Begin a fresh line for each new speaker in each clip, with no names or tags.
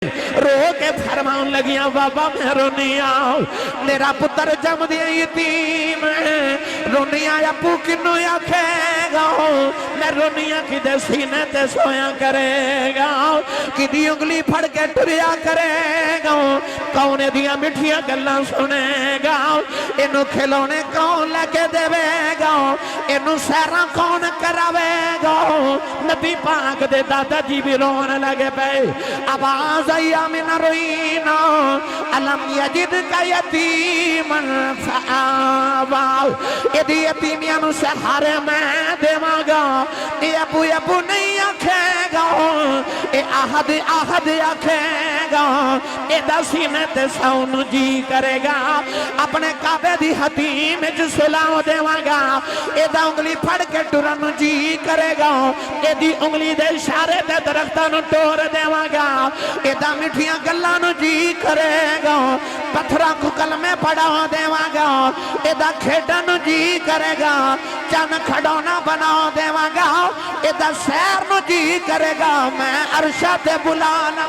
رو کے فرمان لگیاں بابا میں رونی آؤ میرا پتر جم دیا یتیم رونی آیا پو کنو یا کھے گا میں رونی آ کی دے سینے تے سویا کرے گا کی دی انگلی پھڑ کے ٹریا کرے گا کونے دیا مٹھیا گلہ سنے گا انو کھلونے کون لگے دے گا انو سیرہ کون کراوے گا نبی پاک دے دادا جی بھی رونے لگے پہ آواز من روینا علم یجد کا یتیمن فآوا ایدی یتیمیانو سے ہارے میں دیواگا اے ابو نہیں آکھے گا اے آہد آکھے گا اے دسینے تے ساؤنو جی کرے گا اپنے کعبے دی حتیم جو سلاو دیواگا اے دا انگلی پھڑ کے ٹرن جی کرے گا اے دی انگلی دے اشارے تے درختانو ٹور دیواگا اے دا مٹھیاں گلانو جی کرے گا پتھرہ کو کلمے پڑھا دیوا گا ایدہ کھیڈنو جی کرے گا چن کھڑونا بنا دیوا گا ایدہ سیرنو جی کرے گا میں عرشہ تے بلانا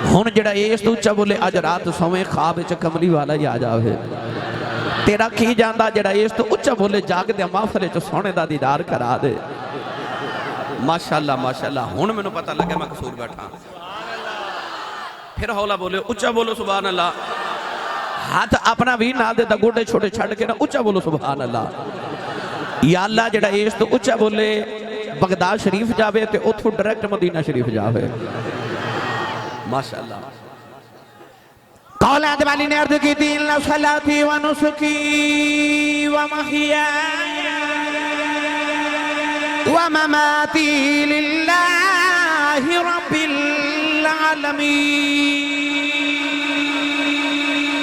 ہون جڑا ایس تو اچھا بولے آج رات سویں خواب اچھا کملی والا یا جاوے تیرا کی جاندہ جڑا ایس تو اچھا بولے جاگ دے مافرے چو سونے دا دیدار کرا دے ماشاءاللہ ہون میں نے پتہ لگے میں قصور بیٹھا پھر ہولا بولے اچھا بولو سبحان اللہ ہاتھ اپنا بھی نال دے دا گوڑے چھوٹے چھڑ کے نا اچھا بولو سبحان اللہ یا اللہ جڑا ایس تو اچھا بولے بغداد شریف جاوے تے اتھو ڈریکٹ مدینہ شریف جاوے ماشاءاللہ قول اعتبالی نے عرض کی تھی اللہ صلاتی و نسکی و محیائی ومماتي لله رب العالمين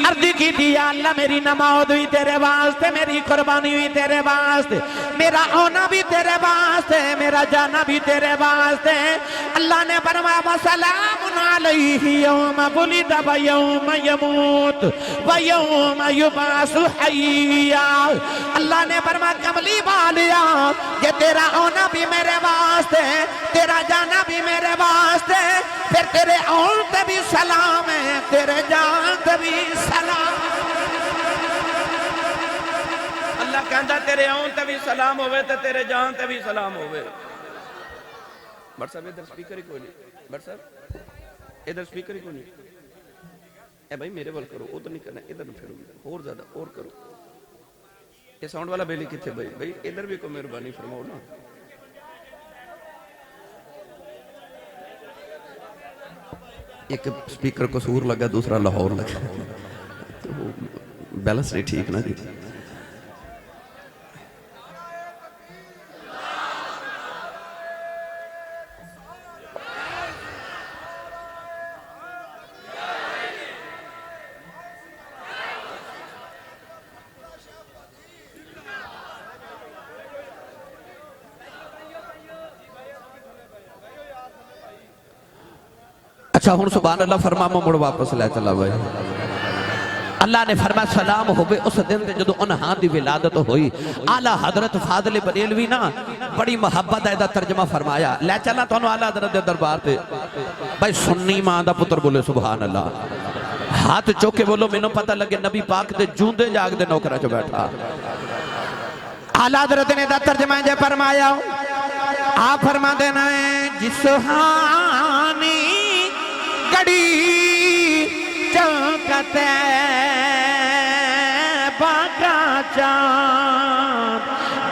عرض کی تھی یا اللہ میری نماز ہوئی تیرے واسطے میری قربانی ہوئی تیرے واسطے میرا ہونا بھی تیرے واسطے میرا جانا بھی تیرے واسطے اللہ نے فرمایا وسلام علیہ یوم ولد و یوم یموت و یوم یبعث حیا اللہ نے فرمایا کملی والیا کہ تیرا ہونا بھی میرے واسطے تیرا جانا بھی میرے واسطے پھر تیرے آن تے بھی سلام ہے تیرے جان تے بھی سلام اللہ کہندہ تیرے آن تے بھی سلام ہوئے تے تیرے جان تے بھی سلام ہوئے بڑھ صاحب ادھر سپیکر ہی کوئی نہیں بڑھ صاحب ادھر سپیکر ہی کوئی نہیں اے بھائی میرے وال کرو ادھر نہیں کرنا ادھر نہیں پھرو اور زیادہ اور کرو یہ ساؤنڈ والا بیلی کتھے بھائی ادھر بھی کوئی مہربانی فرماؤ نا ایک سپیکر کو سور لگا دوسرا لاہور لگا بیلنس نہیں ٹھیک نا جی اچھا ہون سبحان اللہ فرما مڑ واپس لے چلا بھائی اللہ نے فرمایا سلام ہوئے اس دن تے جدو انہاں دی ولادت ہوئی اعلیٰ حضرت فاضل بریلوی نا بڑی محبت ہے دا ترجمہ فرمایا لے چلا تو انہوں اعلیٰ حضرت دے دربار تے بھائی سنی ماں دا پتر بولے سبحان اللہ ہاتھ چوکے بولو میں نو پتہ لگے نبی پاک دے جوندے جاگ دے نوکرہ جو بیٹھا اعلیٰ حضرت نے دا ترجمہ جے فرمایا آپ فرما دینا ہے جسہانی گڑی چوکتے باقا چاند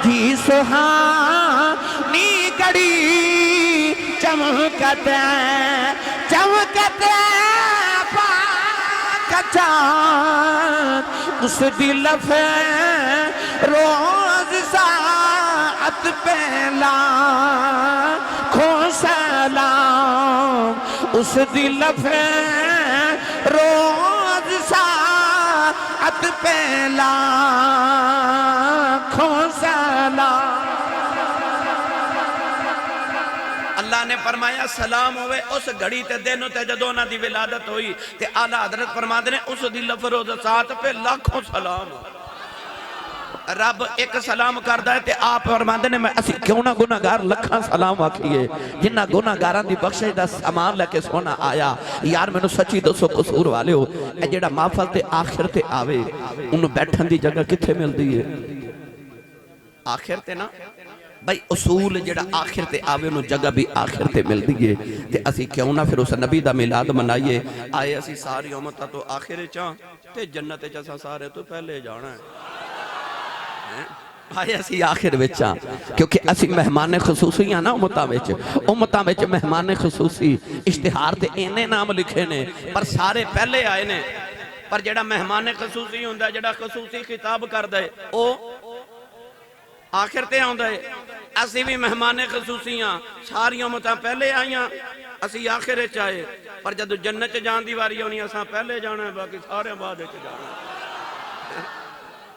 جی سہانی گڑی چمکتے باقا چاند اس دل فے روز ساعت پہلا کھو سلام اس دل پہ روز ساعت پہلا کھو سلام اللہ نے فرمایا سلام ہوئے اس گھڑی تے دینوں تے جدونا دی ولادت ہوئی تے اعلیٰ حضرت فرما دے اس دل پہ روز ساعت پہ لاکھوں سلام رب ایک سلام کردا ہے تے آپ فرماندے نے میں اسی کیوں نہ گناہگار لکھاں سلام آکھیے جنہ گناہگاراں دی بخشش دا سامان لے کے سونا آیا یار مینوں سچی دسو قصور والے ہو اے جڑا محفل تے آخر تے آوے انہوں بیٹھن دی جگہ کتھے ملدی ہے آخر تے نا بھائی اصول جڑا آخر تے آوے انہوں جگہ بھی آخر تے مل دیئے تے اسی کیوں نہ پھر اس نبی دا میلاد منائیے آئے اسی ساری امتہ تو آخر چاں تے جنت چاں سارے تو پہلے جانا ہے آئے اسی آخر وچاں کیونکہ اسی مہمان خصوصی ہیں نا امتہ وچ مہمان خصوصی اشتہار تے اینے نام لکھے نے پر سارے پہلے آئے نے پر جڑا مہمان خصوصی ہوندہ جڑا خصوصی خطاب کر دے او آخر تے آن دے اسی بھی مہمان خصوصیاں ساری امتاں پہلے آئیاں اسی آخر چاہے پر جدو جنت جان دی واری ہونی اساں پہلے جانا ہے باقی سارے بعد جانا ہے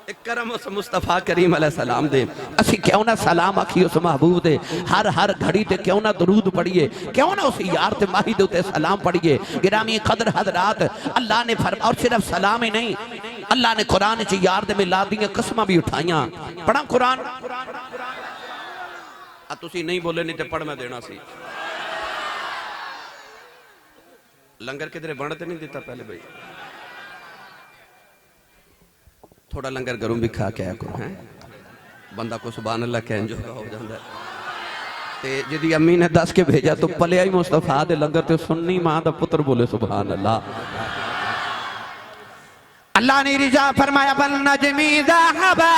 ایک کرم اس مصطفیٰ کریم علیہ السلام دے اسی کیوں نہ سلام آکھی اس محبوب دے ہر گھڑی تے کیوں نہ درود پڑھئے کیوں نہ اسی یار تے ماہی دے تے سلام پڑھئے گرامی قدر حضرات اللہ نے فرما اور صرف سلام ہی نہیں اللہ نے قرآن چی یار دے ملاد دیئے قسمہ بھی اٹھائیاں پڑھا قرآن تسی نہیں بولے نہیں تے پڑھ میں دینا سی لنگر کدھرے بڑھتے نہیں دیتا پہلے بھائی تھوڑا لنگر گروں بھی کھا کے آیا کو ہیں بندہ کو سبحان اللہ کہن جو ہو جاندہ تے جدی امی نے دس کے بھیجا تو پلے آئی مصطفیٰ دے لنگر تے سننی ماں دا پتر بولے سبحان اللہ اللہ نے رجا فرمایا بل نجمی ذاہبا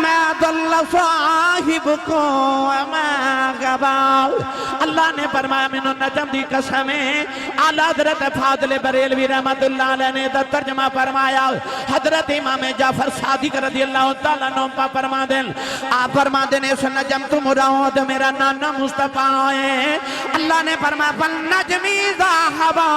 میں ضل صاحبکو وما غبا اللہ نے فرمایا منو نجم دی قسمیں اعلیٰ حضرت فاضل بریلوی رحمت اللہ علیہ نے ترجمہ فرمایا حضرت امام جعفر صادق رضی اللہ تعالیٰ عنہ پا فرما دیں آپ فرما دیں اس نجم تو مراد میرا نانا مصطفیٰ ہے اللہ نے فرمایا بل نجمی ذاہبا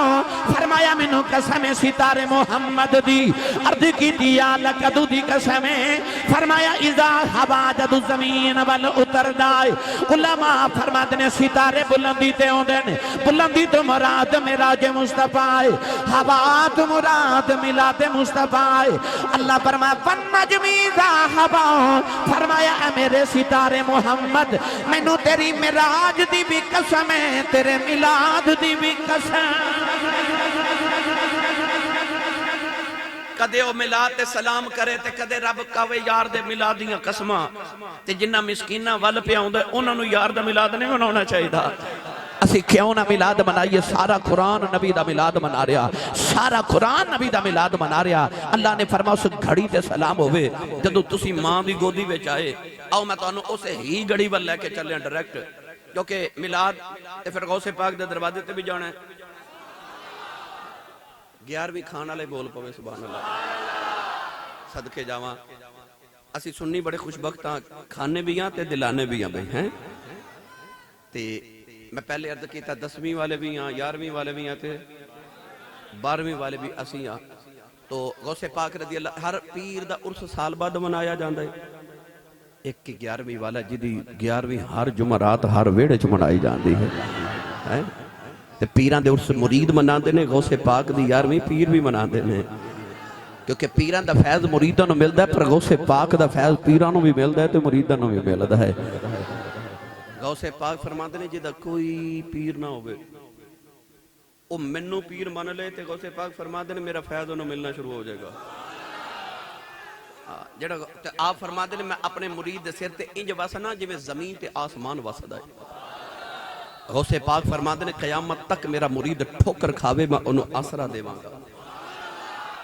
فرمایا منو قسمیں ستارے محمد دی ارد کی دیا لکدو دی قسمیں فرمایا اذا ہوا جدو زمین بل اتر دائے علماء فرما دیں ستارے بلندی تے ہوں دیں بلندی تو مراد میراج مصطفیٰ ہوا تو مراد ملاد مصطفیٰ اللہ فرمایا فنجمی ذاہبا فرمایا اے میرے ستارے محمد میں نو تیری میراج دی بھی قسم ہے تیرے ملاد دی بھی قسم کدے او ملاد تے سلام کرے تے کدے رب کاوے یار دے ملادیاں قسمہ تے جنہ مسکینہ ول پہ آؤں دے انہوں نے یار دے ملاد نہیں مناؤنا چاہیے دا اسی کیوں نہ ملاد منائیے سارا قرآن نبی دا ملاد منا رہا سارا قرآن نبی دا ملاد منا رہا اللہ نے فرمایا اس گھڑی تے سلام ہوئے جدو تسی ماں دی گودی وچ آئے آؤ میں تو انہوں اسے ہی گھڑی ول لے کے چلے ہیں ڈائریکٹ کیونکہ ملاد تے پھر غوث پاک دے دروازے تے بھی جانا ہے 11ویں کھانا لے بول پوے سبحان اللہ صدقے جاواں اسی سننی بڑے خوشبخت ہاں کھانے بھی ہاں تے دلانے بھی ہاں بھئی ہیں تے میں پہلے عرض کیتا 10ویں والے بھی ہاں 11ویں والے بھی ہاں تے 12ویں والے بھی اسی ہاں تو غوث پاک رضی اللہ ہر پیر دا عرس سال بعد منایا جاندہ ہے ایک کی 11ویں والا جدی 11ویں ہر جمعرات ہر ویڑے چ منائی جاندی ہے پیران دے عرس مرید مناندے نے غوث پاک دی 11ویں پیر بھی مناندے نے کیونکہ پیران دا فیض مریداں نو ملدا ہے پر غوث پاک دا فیض پیران نو بھی ملدا ہے تے مریداں نو بھی ملدا ہے غوث پاک فرماندے نے جدا کوئی پیر نہ ہوئے او منو پیر من لے تے غوث پاک فرماندے نے میرا فیض انہوں ملنا شروع ہو جائے گا جڑا آپ فرماندے نے میں اپنے مرید دے سر تے انج واسنا جویں زمین تے آسمان واسدا ہے غوث پاک فرماندے نے قیامت تک میرا مرید ٹھوکر کھاوے میں انہوں آسرہ دے وانگا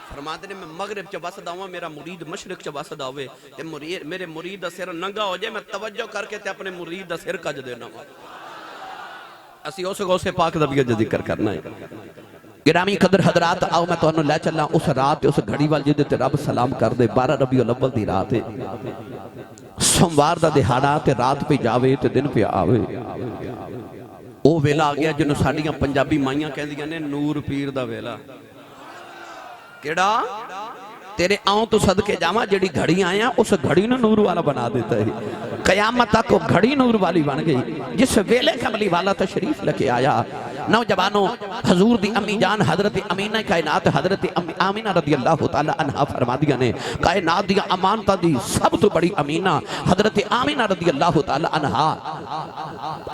فرماندے نے میں مغرب چا واسدہ ہوا میرا مرید مشرق چا واسدہ ہوئے میرے مرید دا سر ننگا ہو جائے میں توجہ کر کے تے اپنے مرید دا سر کج دینا ہوا اسی اسے غوث پاک دا بھی ذکر کرنا ہے گرامی قدر حضرات آؤ میں تو انہوں لے چلنا اس رات اس گھڑی وال جدے تے رب سلام کر دے 12 ربیع الاول دی رات ہے سوموار دا دہاڑا تے رات پہ جاوے تے دن پہ آوے او ویلا آ گیا جنہوں ساڑیاں پنجابی مائیاں کہہ دیا نے نور پیر دا ویلا کیڑا
تیرے آؤں تو صدقے جاما جڑی گھڑی آیا اس گھڑی نے نور والا بنا دیتا ہے قیامت تک وہ گھڑی نور والی بن گئی جس ویلے کملی والا تشریف لکے آیا نوجوانوں حضور دی امی جان حضرت امینہ کائنات حضرت آمینہ رضی اللہ تعالی عنہ فرما دیا نے کائنات دیا امانتا دی سب تو بڑی امینہ حضرت آمینہ رضی اللہ تعالی عنہ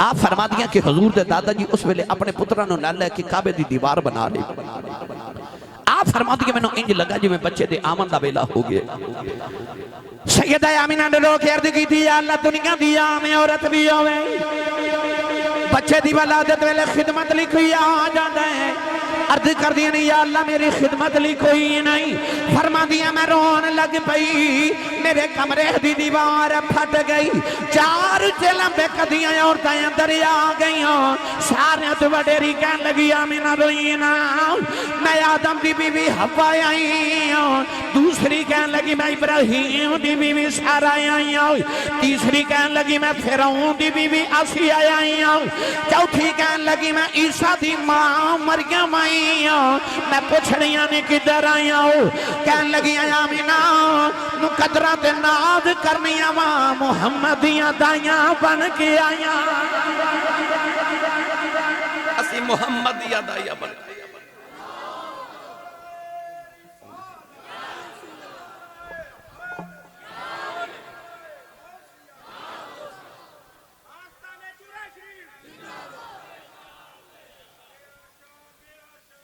آپ فرما دیا کہ حضور دے دادا جی اس ویلے اپنے پترانوں نالے کی کعبے دی دیوار بنا لی آپ فرما دیا میں نے انج لگا جو میں بچے دے آمن دا بیلا ہو گئے
سیدہ آمینہ نے لوگ عرض کی تھی یا اللہ دنیا دیا میں عورت بھی ہوئے بچے دی ولادت ویلے خدمت لکھی آ جاتا ہے عرض کر دیا نہیں یا اللہ میری خدمت لکھی نہیں فرما دیا میں رون لگ پئی میرے کمرے دی دیوار پھٹ گئی 4 لمبے قدیاں عورتیں اندر آ گئیاں سارے تو وڈیری کہن لگی آمینہ روئینا میں آدم دی بیوی حوا آئی ہوں دوسری کہن لگی میں ابراہیم دی بیوی سارا آئی ہوں تیسری کہن لگی میں فرعون دی بیوی آسیہ آئی ہوں چوتھی کہن لگی میں عیسیٰ دی ماں مریم آئی ہوں میں پوچھڑیاں نے کدھر آئی ہوں کہن لگی آمینہ مقدرات ناد کرنیاں ماں محمدیاں دائیاں بن کے آئیاں
اسی محمدیاں دائیاں بن کے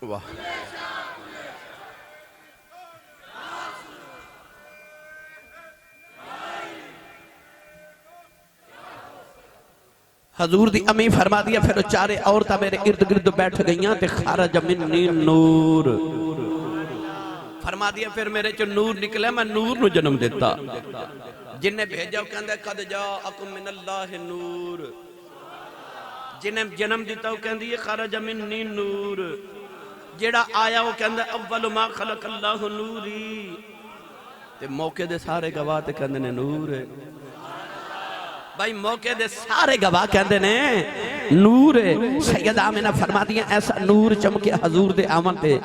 واہ حضور دی امی فرما دیا پھر 4 عورتیں میرے ارد گرد بیٹھ گئیاں تے خارج منی نور فرما دیا پھر میرے چو نور نکلے میں نور نو جنم دیتا جنہیں بھیجا کہندے قد جاءکم من اللہ نور جنہیں جنم دیتا وہ کہندے خارج منی نور جیڑا آیا وہ کہندے اول ما خلق اللہ نوری تے موقع دے سارے گواہ تے کہندے نے نور ہے بھائی موقع دے سارے گواہ کہندے نے نور ہے سیدہ آمینہ فرما دیا ایسا نور چمکے حضور دے آمن تے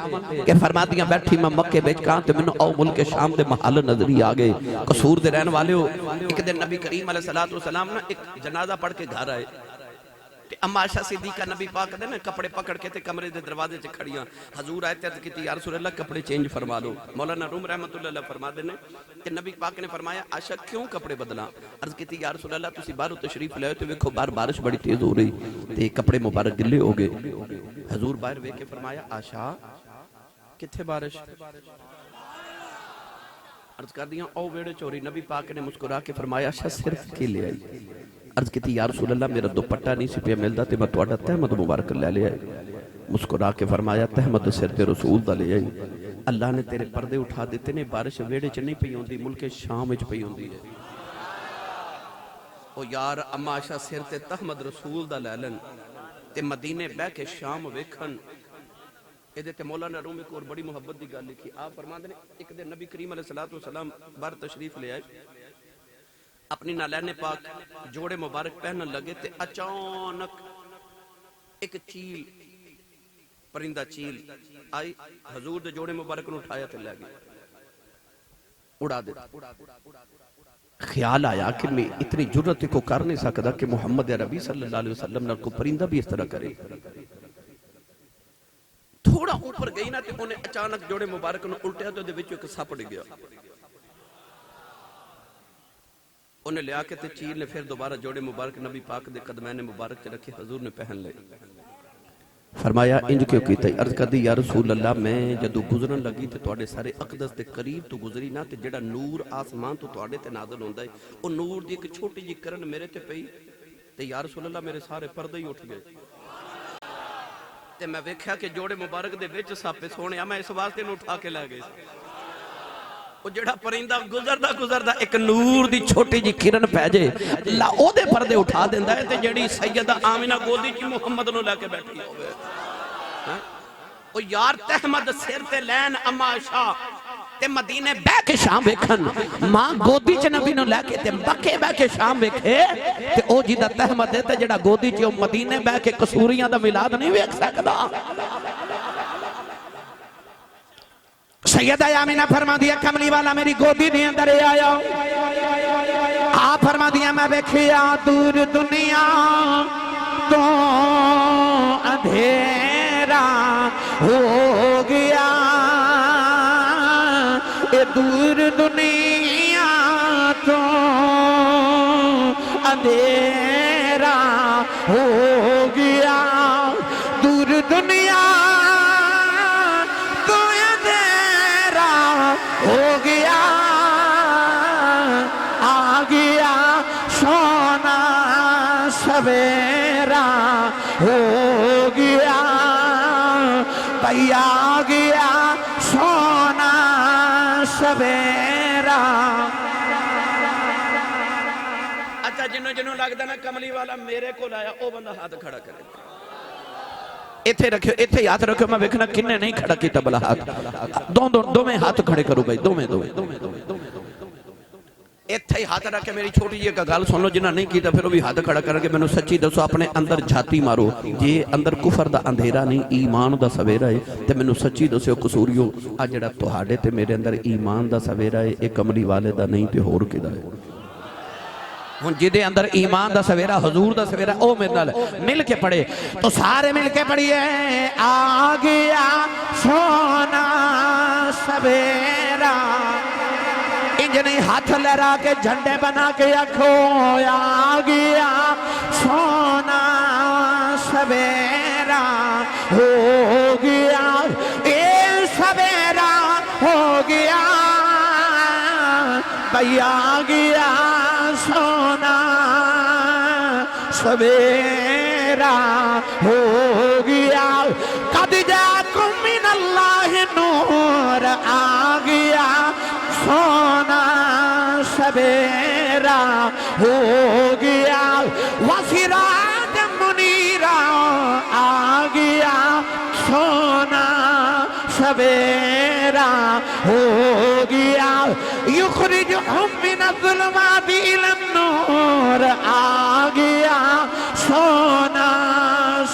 کہ فرما دیا بیٹھی میں مکہ بیچ کہاں تے منو او ملک شام دے محل نظری آگئے قصور دے رہن والے ہو ایک دن نبی کریم علیہ السلام ایک جنازہ پڑھ کے گھر آئے اما عائشہ صدیقہ نبی پاک دے نا کپڑے پکڑ کے تے کمرے دے دروازے چ کھڑیاں حضور آئے تے عرض کیتی یا رسول اللہ کپڑے چینج فرما لو مولانا روم رحمت اللہ علیہ فرما دے نے کہ نبی پاک نے فرمایا عائشہ کیوں کپڑے بدلا عرض کیتی یا رسول اللہ تسی باہر تشریف لے تے ویکھو باہر بارش بڑی تیز ہو رہی تے کپڑے مبارک گلے ہو گئے حضور باہر ویکھ کے فرمایا عائشہ کتھے بارش عرض کر دیا او ویڑے چوری نبی پاک نے مسکرا کے فرمایا عائشہ صرف کی لے آئی عرض کیتی یا رسول اللہ میرا دوپٹہ نہیں سی پیا ملدا تے میں تہاڈا تہمت مبارک لے لیا مسکرا کے فرمایا تہمت سر تے رسول دا لے آئی اللہ نے تیرے پردے اٹھا دیتے نے بارش ویڑے چ نہیں پئی ہوندی ملک شام وچ پئی ہوندی ہے او یار اما عائشہ سر تے تہمت رسول دا لے لن تے مدینے بہ کے شام ویکھن اے تے مولانا روم ایک اور بڑی محبت دی گل لکھی آپ فرماندے نے ایک دن نبی کریم علیہ السلام باہر تشریف لے آئے اپنی نالین پاک جوڑے مبارک پہنن لگے تے اچانک ایک چیل پرندہ چیل آئی حضور دے جوڑے مبارک نے اٹھایا تے لے گئی اڑا دے خیال آیا کہ میں اتنی جرت کو کر نہیں سکتا کہ محمد عربی صلی اللہ علیہ وسلم نے کو پرندہ بھی اس طرح کرے تھوڑا اوپر گئی نا تے انہیں اچانک جوڑے مبارک نے الٹیا تو دے وچوں ایک سپ ڈگ گیا انہیں لیا کے تے چیل نے پھر دوبارہ جوڑے مبارک نبی پاک دے قدمین مبارک رکھے حضور نے پہن لے فرمایا انج کیوں کیتا ہے عرض کر دی یا رسول اللہ میں جدو گزرن لگی تے تواڈے سارے اقدس دے قریب تو گزری نا تے جڑا نور آسمان تو تواڈے تے نازل ہوندا ہے او نور دی ایک چھوٹی جی کرن میرے تے پئی تے یا رسول اللہ میرے سارے پردے ہی اٹھ گئے تے میں ویکھیا کہ جوڑے مبارک دے وچ ساپے سونیا میں اس واسطے نو اٹھا کے لے گئے وہ جڑا پرندہ گزردا ایک نور دی چھوٹی جی کرن پہ جے اللہ او دے پردے اٹھا دیندا ہے تے جڑی سیدہ آمینہ گودی چ محمد نو لے کے بیٹھی ہوے او یار تحمد سر تے لین اما عائشہ تے مدینے بہ کے شام ویکھن ماں گودی چ نبی نو لے کے تے بکے بہ کے شام ویکھے تے او جی دا تحمد ہے تے جڑا گودی چ مدینے بہ کے قصوریاں دا میلاد نہیں ویکھ سکدا
سیدہ آمینہ فرما دیا کملی والا میری گودی دے اندر آیا آپ فرما دیا میں دیکھیا دور دنیا تو اندھیرا ہو گیا اے دور دنیا تو اندھیرا ہو گیا دور دنیا تو اندھیرا ہو گیا آ گیا سونا سویرا ہو گیا بھئی آ گیا سونا سویرا
اچھا جنوں لگتا نا کملی والا میرے کو لایا او بندہ ہاتھ کھڑا کرے
ایتھے رکھو ایتھے ہاتھ رکھو میں ویکھنا کنے نہیں کھڑا کیتا بلا ہاتھ دو میں ہاتھ کھڑے کرو بھائی دو میں
ایتھے ہی ہاتھ رکھ کے میری چھوٹی جی کا گل سن لو جنہ نہیں کیتا پھر وہ بھی ہاتھ کھڑا کر کے مینوں سچی دسو اپنے اندر جھاتی مارو جے اندر کفر دا اندھیرا نہیں ایمان دا سویرا ہے تے مینوں سچی دسو قصوریو آ جڑا تہاڈے تے میرے اندر ایمان دا سویرا ہے اے کملی والے دا نہیں تے ہور کدا ہے ہن جدے اندر ایمان دا سویرا حضور دا سویرا او میرے نال مل کے پڑھے تو سارے مل کے پڑھیے آ گیا سونا سویرا انجنی ہاتھ لہرا کے جھنڈے بنا کے آکھو آ گیا سونا سویرا ہو گیا اے سویرا ہو گیا بھئی آ گیا سونا سویرا ہو گیا قد جاکم من اللہ نور آ گیا سونا سویرا ہو گیا وسراج منیرا آ گیا سونا سویرا ہو گیا یخرجہم من الظلمات الی النور آ گیا سونا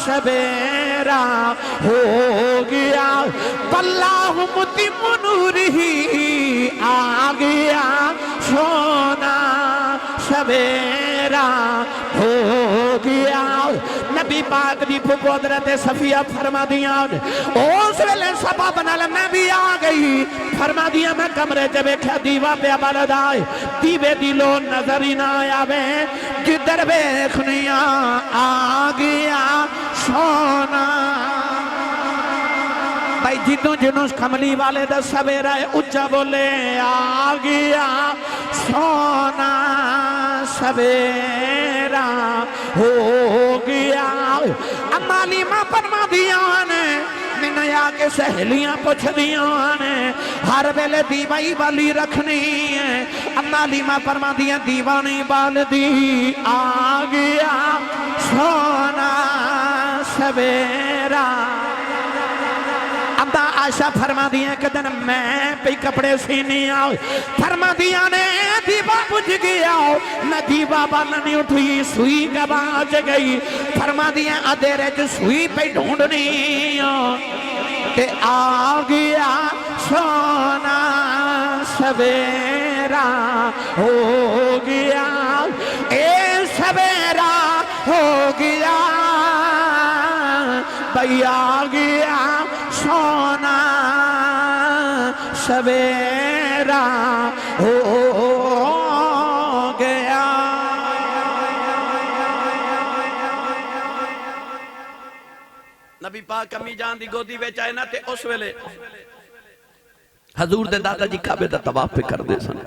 سویرا ہو گیا واللہ متم نورہ آ گیا سونا سویرا ہو گیا نبی پاک دی قدرت صفیہ فرما دیا اس ویلے سبب نال میں بھی آ گئی فرما دیا میں کمرے چ ویکھیا دیوا پیا بلد آئے دیوے دی لو نظر ہی نہ آوے جدھر ویکھنیاں آ گیا سونا بھائی جدوں جنوس کملی والے دا سویرا ہے اچھا بولے آ گیا سونا سویرا ہو گیا اما لیمہ فرما دیا نے نیا کے سہلیاں پوچھ دیا نے ہر ویلے دیوائی والی رکھنی ہے اما لیمہ فرما دیا دیوانی بال دی آ گیا سونا سویرا ابا عائشہ فرما دیا کہ دن میں پہ کپڑے سینی آؤ فرما دیا نے دیوا بجھ گیا میں دیوا بالا نہیں اٹھی سوئی گواچ گئی فرما دیا ادھیرے جو سوئی پہ ڈھونڈنی کہ آ گیا سونا سویرا ہو گیا اے سویرا ہو گیا بھئی آ گیا سونا سویرا ہو گیا نبی پاک امی جان دی گودی وچ آئے نا تے اس ویلے حضور دے دادا جی کعبے دا طواف پہ کر دے سن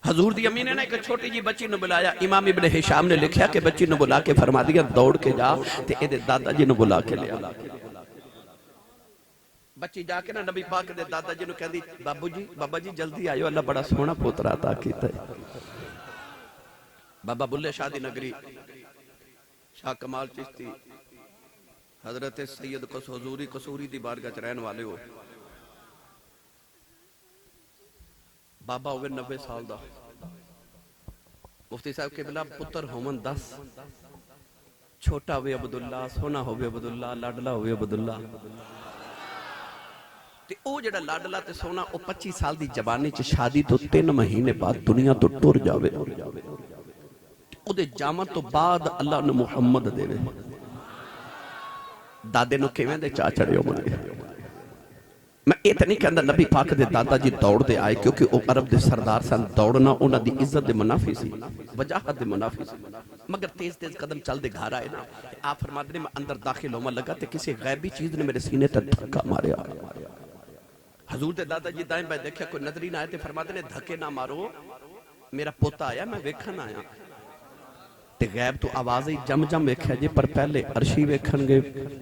حضور دی امی نے نا ایک چھوٹی جی بچی نو بلایا امام ابن ہشام نے لکھیا کہ بچی نو بلا کے فرما دیا دوڑ کے جا تے اے دے دادا جی نو بلا کے لیا بچی جا کے نا نبی پاک دے دادا جی نو کہہ دی بابا جی جلدی آئیو اللہ بڑا سونا پوترا عطا کیتا ہے بابا بلے شادی نگری شاہ کمال چشتی حضرت سید حضوری قصوری دی بارگاہ چ رہن والے ہو بابا ہوئے 90 سال دا مفتی صاحب کے بلا پتر ہومن 10 چھوٹا ہوئے عبداللہ سونا ہوئے عبداللہ لاڈلہ ہوئے عبداللہ تے او جڑا لاڈلا تے سونا او 25 سال دی جوانی چ شادی تو 3 مہینے بعد دنیا تو ٹر جاوے او دے جامن تو بعد اللہ نے محمد دے دادے نو کیویں دے چا چڑھے ہو منگے میں یہ تو نہیں کہندا نبی پاک دے دادا جی دوڑ دے آئے کیونکہ وہ عرب دے سردار سن دوڑنا انہاں دی عزت دے منافی سی وجاہت دے منافی سی مگر تیز تیز قدم چل دے گھر آئے نا آپ فرماتے ہیں میں اندر داخل ہوما لگا تے کسی غیبی چیز نے میرے سینے تک دھکا ماریا حضور دے دادا جی دائیں بھائی دیکھیا کوئی نظری نہ آئے تے فرماتے ہیں دھکے نہ مارو میرا پوتا آیا میں ویکھن آیا تے غیب تو آواز ہی جم جم ویکھیا جی پر پہلے عرشی ویکھن گے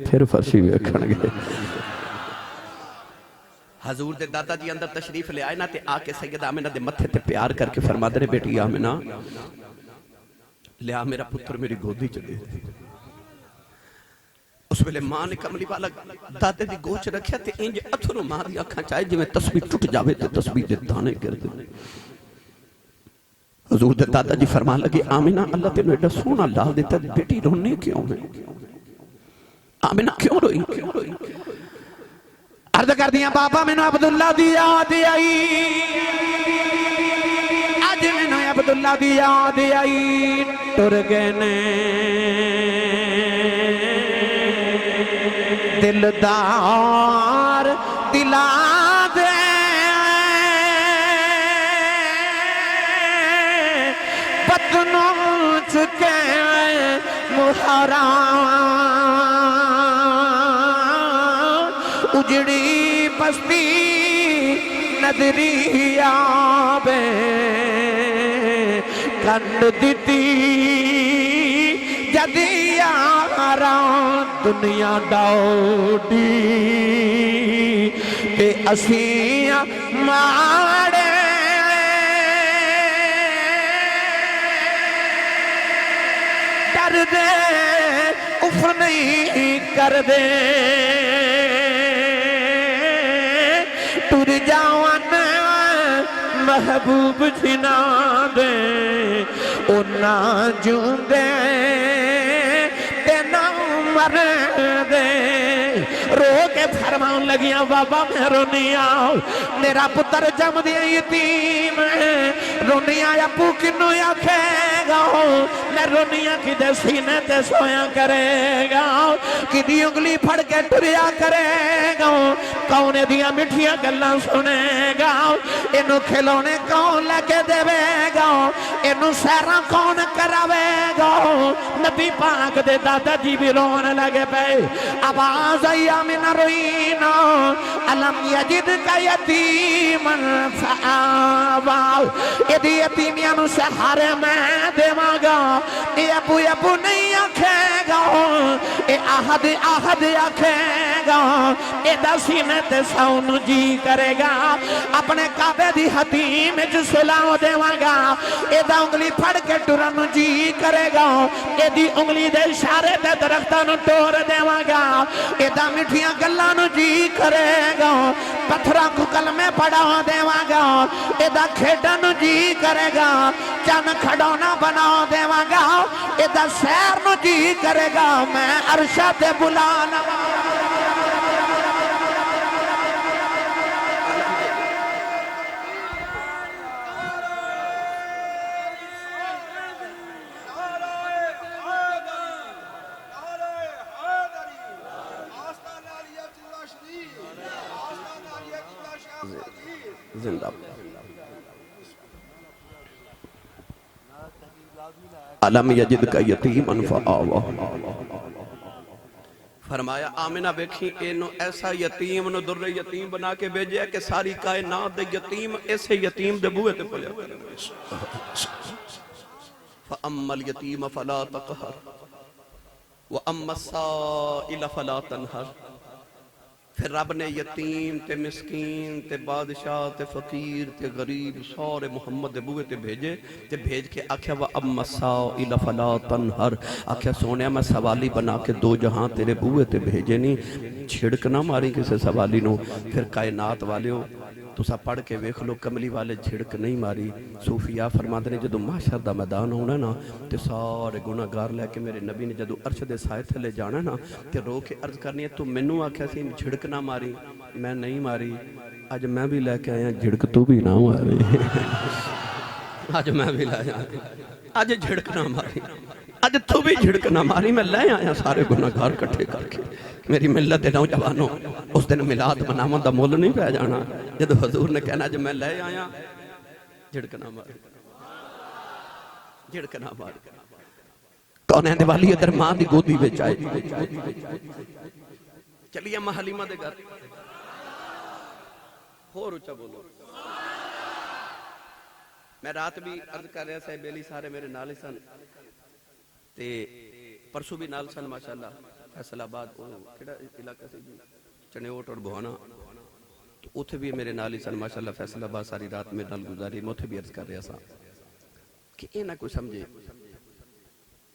پھر فرشی ویکھن گے حضور دے دادا جی اندر تشریف لے آئے نا تے آکے سیدہ آمنہ دے متھے تے پیار کر کے فرما دے بیٹی آمنہ لے آ میرا پتر میری گودی چلے اس ویلے ماں نے کملی والا دادے دی گوچ رکھیا تے انج اتھرو ماں دی اکھاں چاہے جی میں تسبیح ٹوٹ جاوے تے تسبیح دے دانے کر دے حضور دے دادا جی فرما لگے آمنہ اللہ تینوں ایڈا سونا لال دیتا بیٹی رونے کیوں میں آمنہ کیوں روئی
عرض کر دیا بابا میں نے عبداللہ دی یاد آئی آج میں نے عبداللہ دی یاد آئی ٹر گئے نے دلدار دلا دے بدنوں چکے محرام اجڑی بستی نظری آبے کنڈ دیتی جدی آرام دنیا ڈاؤڈی تے اسیاں ماڑے ڈر دے افر نہیں کر دے ٹر جاون محبوب جنا دے اونا جوں دے تینا مر دے رو کے فرمان لگیاں بابا میں رونی آؤ میرا پتر جم دیا یتیم رونی آیا پو کنو یا کھے گا میں رونیاں کی دے سینے تے سویا کرے گا کی دی انگلی پھڑ کے ٹریا کرے گا کونے دیا مٹھیاں گلہ سنے گا انو کھلونے کون لگے دے گا انو سیرہ کون کراوے گا نبی پاک دے دادا جی بھی رونے لگے پہ آواز آئی آمین روئینا علم یجد کا یتیمن فآبا ایدی یتیمیانو سہارے میں دے ماگا اے ابو نہیں آکھے گا اے آہد آکھے گا اے دا سینے تے ساؤنو جی کرے گا اپنے کعبے دی حتیم جو سلاؤ دے ماگا اے دا انگلی پھڑ کے ٹرانو جی کرے گا اے دی انگلی دے اشارے تے درختانو ٹور دے ماگا اے دا مٹھیاں گلانو جی کرے گا پتھرہ کو کلمے پڑھا دے ماگا اے دا کھیڈانو جی کرے گا چن کھڑونا بنا دے ماگا اے دا سیر نو جی کرے گا میں عرشہ تے بلانا
زندہ علم یجد کا یتیمن فآوا فرمایا آمنہ بیکھی اینو ایسا یتیم نو در یتیم بنا کے بھیجے کہ ساری کائنات دے یتیم ایسے یتیم دے بوئے تے پلیا فَأَمَّا الْيَتِيمَ فَلَا تَقْهَرْ وَأَمَّا السَّائِلَ فَلَا تَنْهَرْ پھر رب نے یتیم تے مسکین تے بادشاہ تے فقیر تے غریب سارے محمد دے بوئے تے بھیجے تے بھیج کے آکھیا وَأَمَّا السَّائِلَ فَلَا تَنْهَرْ آکھیا سونیا میں سوالی بنا کے دو جہاں تیرے بوئے تے بھیجے نہیں چھڑک نہ ماری کسے سوالی نو پھر کائنات والے ہو تو سا پڑھ کے ویکھ لو کملی والے جھڑک نہیں ماری صوفیاء فرماتے نے جدو محشر دا میدان ہونا نا تے سارے گناہگار لے کے میرے نبی نے جدو عرش دے سائے تھلے جانا نا تے رو کے عرض کرنی ہے تو منو آکھیا سی جھڑک نہ ماری میں نہیں ماری اج میں بھی لے کے آیا جھڑک تو بھی نہ ماری اج میں بھی لایا اج جھڑک نہ ماری اج تو بھی جھڑک نہ ماری میں لے آیا سارے گناہگار کٹھے کر کے میری ملت دے نوجوانوں اس دن میلاد مناون دا مول نہیں پہ جانا جب حضور نے کہنا جب میں لے آیا جھڑک نہ ماری جھڑک نہ ماری کونین دے والی ادھر ماں دی گودی بچ آئے چلیے اما حلیمہ دے گھر ہو روچا بولو میں رات بھی عرض کر رہا صاحب بیلی سارے میرے نال سن تے پرسو بھی نال سن ماشاءاللہ فیصل آباد کیڑا علاقہ سے جی چنیوٹ اور بہانا تو اتھے بھی میرے نال سن ماشاءاللہ فیصل آباد ساری رات میرے نال گزاری میں اتھے بھی عرض کر رہا سا کہ اے نہ کوئی سمجھے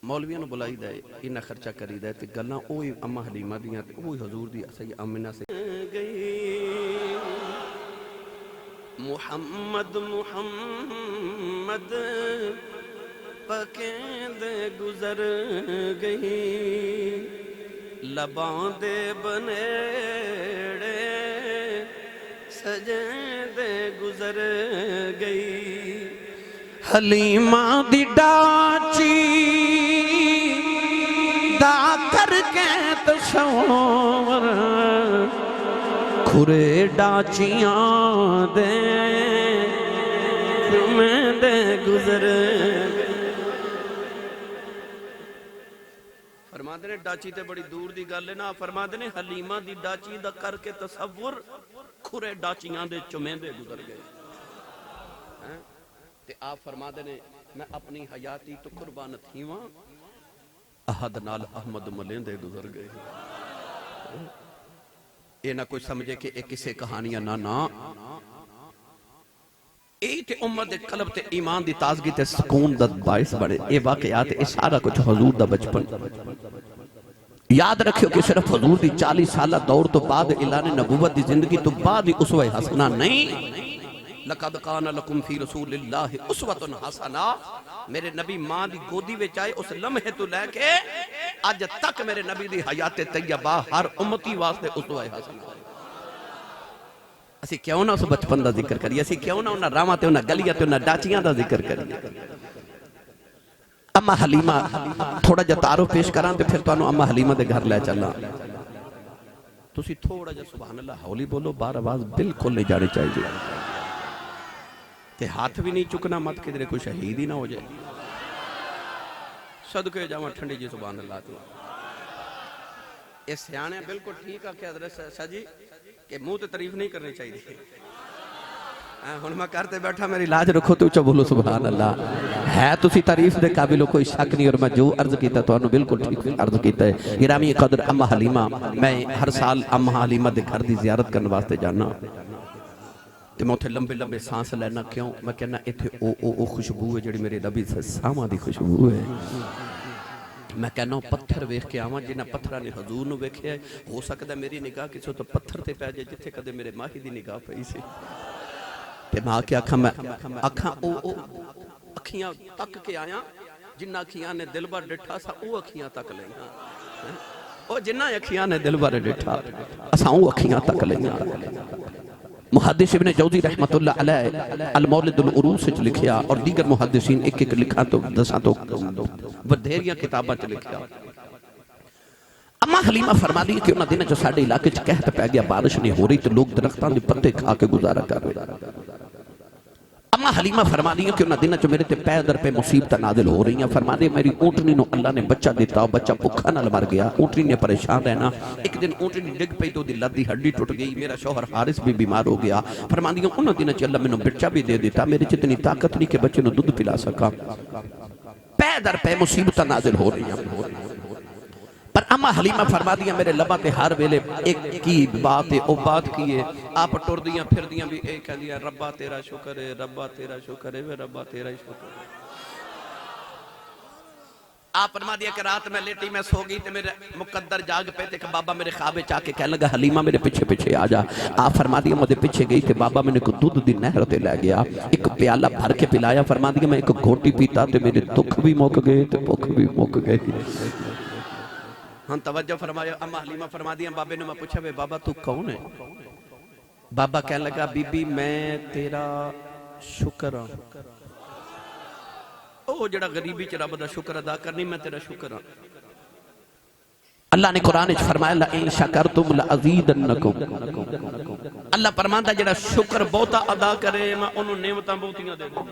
مولویاں نو بلائی دے انہا خرچہ کری دے تے گلاں اوہی اما حلیمہ دیاں تے اوہی حضور دی سی آمنہ سے گئی محمد محمد پکیں دے گزر گئی لباں دے بنیڑے سجیں دے گزر گئی
حلیمہ دی ڈاچی دا کر کے تصور کھرے ڈاچیاں دے میں دے گزر
فرما دے نے ڈاچی تے بڑی دور دی گل ہے نا فرما دے نے حلیمہ دی ڈاچی دا کر کے تصور کھرے ڈاچیاں دے چمیں دے گزر گئے تے آپ فرما دے نے میں اپنی حیاتی تو قربان تھیواں احد نال احمد ملین دے گزر گئے اے نہ کوئی سمجھے کہ ایک کسے کہانیاں نا اے تے امت دے قلب تے ایمان دی تازگی تے سکون دا باعث بڑے اے واقعات اے سارا کچھ حضور دا بچپن یاد رکھیو کہ صرف حضور دی 40 سالہ دور تو بعد اعلان نبوت دی زندگی تو بعد ہی اسوہ حسنہ نہیں لَقَدْ قَانَ لَكُمْ فِي رَسُولِ اللَّهِ أُسْوَةٌ حَسَنَةٌ میرے نبی ماں دی گودی وچ آئے اس لمحے تو لے کے آج تک میرے نبی دی حیات طیبہ ہر امتی واسطے اسوہ حسنہ اسی کیوں نہ اس بچپن دا ذکر کریے اسی کیوں نہ انہاں راواں تے انہاں گلیاں تے انہاں ڈاچیاں دا ذکر کریے اما حلیمہ تھوڑا جا تعارف پیش کران تے پھر تانوں اما حلیمہ دے گھر لے چلنا تسی تھوڑا جا سبحان اللہ ہولی بولو بار آواز بالکل نہیں جانی چاہیے تے ہاتھ بھی نہیں چکنا مت کدھرے کوئی شہید ہی نہ ہو جائے صدقے جاواں ٹھنڈی جی سبحان اللہ تو اس سیانے بالکل ٹھیک ہے کہ حضرت سجی کہ منہ تے تعریف نہیں کرنی چاہیے ہن میں کرتے بیٹھا میری لاج رکھو تو اچھا بولو سبحان اللہ ہے تسی تعریف دے قابل ہو کوئی شک نہیں اور میں جو عرض کیتا تو انہوں بالکل ٹھیک عرض کیتا ہے گرامی قدر اما حلیمہ میں ہر سال اما حلیمہ دے گھر دی زیارت کرنے واسطے جانا تو میں اتھے لمبے لمبے سانس لینا کیوں میں کہنا اتھے او خوشبو ہے جڑی میرے نبی سے ساما دی خوشبو ہے میں کہنا پتھر ویکھ کے آواں جنہاں پتھرہ نے حضور نو ویکھے ہے ہو سکتا ہے میری نگاہ کسی تو پتھر تے پہ جائے جتھے کدے میرے ماہی دی نگاہ پہ سے تے میں آکے آکھاں اکھیاں تک کے آیاں جنہ اکھیاں نے دل بر ڈٹھا سا او اکھیاں تک لیں او جنہ اکھیاں نے دل بر ڈٹھا اساں او اکھیاں تک لیں محدث ابن جوزی رحمت اللہ علیہ المولد العروس سے لکھیا اور دیگر محدثین ایک ایک لکھا تو دساں تو ودھیریاں کتاباں چ لکھیا اما حلیمہ فرما دی کہ انہاں دنوں جو ساڈے علاقے چ قحط پہ گیا بارش نہیں ہو رہی تو لوگ درختاں دے پتے کھا کے گزارا کر رہے اما حلیمہ فرما دی کہ انہاں دنوں جو میرے تے پے در پہ مصیبت نازل ہو رہی ہیں فرما دی میری اونٹنی نو اللہ نے بچہ دیتا بچہ بھوکا نال مر گیا اونٹنی نے پریشان رہنا ایک دن اونٹنی ڈگ پئی تو دی لت دی ہڈی ٹوٹ گئی میرا شوہر حارث بھی بیمار ہو گیا فرما دی انہاں دنوں چ اللہ مینوں بچہ بھی دے دیتا میرے چ اتنی طاقت نہیں کہ بچے نو دودھ پلا سکا پے در پہ مصیبت نازل ہو رہی ہیں پر اما حلیمہ فرما دیا میرے لبا تے ہر ویلے ایک کی بات ہے او بات کی ہے آپ ٹور دیاں پھر دیاں بھی ایک کہہ دیا ربا تیرا شکر ہے ربا تیرا شکر ہے ربا تیرا شکر ہے آپ فرما دیا کہ رات میں لیٹی میں سو گئی تے میرے مقدر جاگ پہ تے کہ بابا میرے خواب چاہ کے کہنے لگا حلیمہ میرے پیچھے پیچھے آ جا آپ فرما دیا مجھے پیچھے گئی تے بابا میں نے کو دودھ دی نہر تے لے گیا ایک پیالہ بھر کے پلایا فرما دیا میں ایک گھوٹی پیتا تے میرے دکھ بھی موک گئے تے بھوک بھی موک گئے ہاں توجہ فرمایا اما حلیمہ فرما دیا بابے نے میں پوچھا بے بابا تو کون ہے بابا کہنے لگا بی بی میں تیرا شکر ہوں، او جڑا غریبی چ رب دا شکر ادا کرنی، میں تیرا شکر ہوں۔
اللہ نے قرآن وچ فرمایا لئن شکرتم لازیدنکم،
اللہ فرماندا جڑا شکر بہتا ادا کرے میں انہوں نعمتاں بہتیاں دے دوں،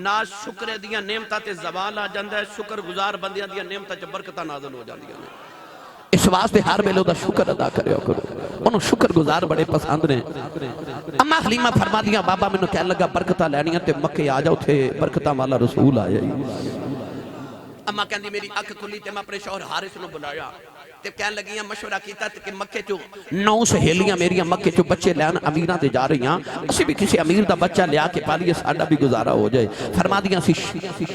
نا شکر دیاں نعمتاں تے زوال آ جاندا ہے، شکر گزار بندیاں دیاں نعمتاں چ برکتاں نازل ہو جاندیاں نے۔
اس واسطے ہر ویلے دا شکر ادا کریا کرو، انہوں شکر گزار بڑے پسند نے۔ اما حلیمہ فرما دیاں بابا میں نے کہنے لگا برکتہ لینیاں تے مکے آ جاؤ تھے، برکتہ والا رسول آیا ہی۔
اما کہندی میری اکھ کھلی تے میں اپنے شوہر حارث نو بلایا تے کہن لگیاں مشورہ کیتا کہ مکے چو
9 سہیلیاں میریاں مکے چو بچے لین امیراں تے جا رہی ہیں، اسی بھی کسی امیر دا بچہ لیا کے پالیے ساڈا بھی گزارا ہو جائے۔ فرما دیاں سی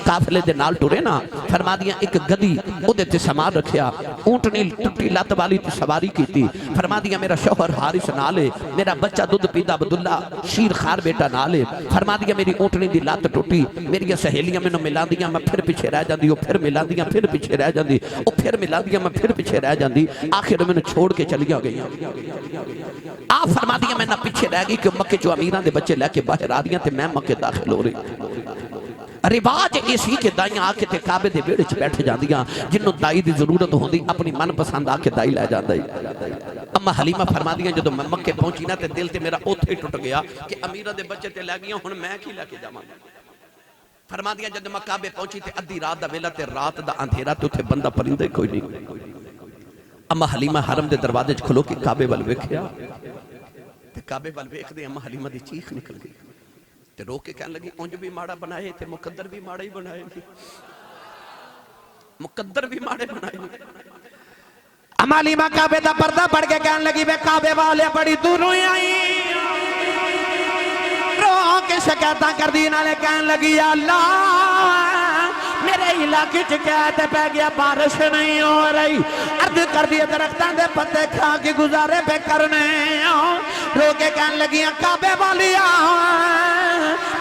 قافلے دے نال ٹرے نا، فرما دیاں ایک گدی او دے تے سامان رکھیا، اونٹنی ٹوٹی لت والی تے سواری کیتی۔ فرما دیاں میرا شوہر حارث نالے، میرا بچہ دودھ پیتا عبداللہ شیر خار بیٹا نالے۔ فرما دیاں میری اونٹنی دی لت ٹوٹی، میری سہیلیاں مینوں ملان دیاں، میں پھر پیچھے رہ جاندی، او پھر ملان دیاں، پھر پیچھے رہ جاندی، او پھر ملان دیاں، میں پھر پیچھے رہ جاندی، آخر میں نے چھوڑ کے چلیا گئی۔ آپ فرما دیا میں نہ پیچھے رہ گئی کہ مکے جو امیران دے بچے لے کے باہر آ دیاں تے میں مکے داخل ہو رہی۔ رواج اسی کے دائیاں آ کے تے کعبے دے بیڑے چ بیٹھ جاندیاں، جنوں دائی دی ضرورت ہوندی اپنی من پسند آ کے دائی لے جاندی۔ اما حلیمہ فرما دیاں جدوں میں مکے پہنچی نا تے دل تے میرا اوتھے ٹوٹ گیا کہ امیران دے بچے تے لے گیاں، ہن میں کی لے کے جاواں۔ فرما دیاں جدوں میں کعبے پہنچی تے ادھی رات دا ویلا تے رات دا اندھیرا تے اوتھے بندہ پرندے کوئی نہیں۔ اما حلیمہ حرم دے دروازے چ کھلو کے کعبے ول ویکھیا تے کعبے ول ویکھدے اما حلیمہ دی چیخ نکل گئی تے رو کے کہن لگی اونج بھی ماڑا بنائے تے مقدر بھی ماڑا ہی بنائے گی، مقدر بھی ماڑے بنائے گی۔ اما حلیمہ کعبے دا پردہ پڑھ کے کہن لگی بے کعبے والے بڑی دوروں آئی، رو کے شکایتاں کر دی نالے کہن لگی یا اللہ میرے علاقے چکیت پہ گیا بارش نہیں ہو رہی، عرض کر دیے درختان دے پتے کھا کے گزارے پہ کرنے، رو کے کہن لگیاں کعبے والیا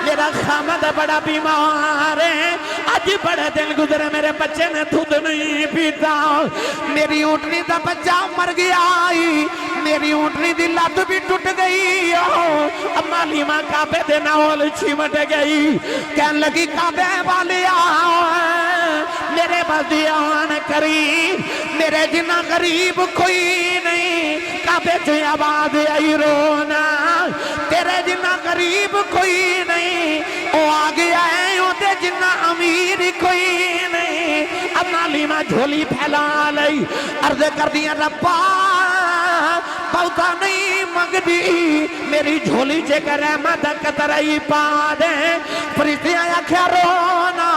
میرا خامد بڑا بیمار ہے، آج بڑے دن گزرے میرے بچے نے دودھ نہیں پیتا، میری اونٹنی دا بچہ مر گیا، میری اونٹنی دی لات بھی ٹوٹ گئی، اما حلیمہ کعبے دے نال چمٹ گئی، کہن لگی کعبے والیا میرے بدیان کریم میرے جنہ غریب کوئی نہیں، کعبے سے آواز آئی رونا تیرے جنہ غریب کوئی نہیں، او آگیا ہے او تے جنہ امیر کوئی نہیں۔ اما حلیمہ جھولی پھیلا لئی، عرض کر دیا ربا بہتا نہیں مگدی، میری جھولی چے کر رحمت قطرائی پا دے، فرشتے آیا کیا رونا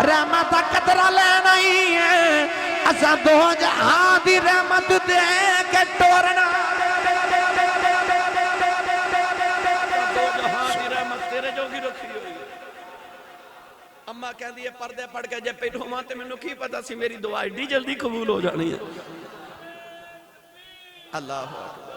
رحمت قطرہ لینا ہی ہے، اسا دو جہاں دی رحمت دے کے ٹورنا،
اما کہہ دیئے پردے پڑھ کے جے پیٹھو ماں تے میں نو کی پتا سی میری دعا ایڈی جلدی قبول ہو جانی ہے۔ اللہ اکبر،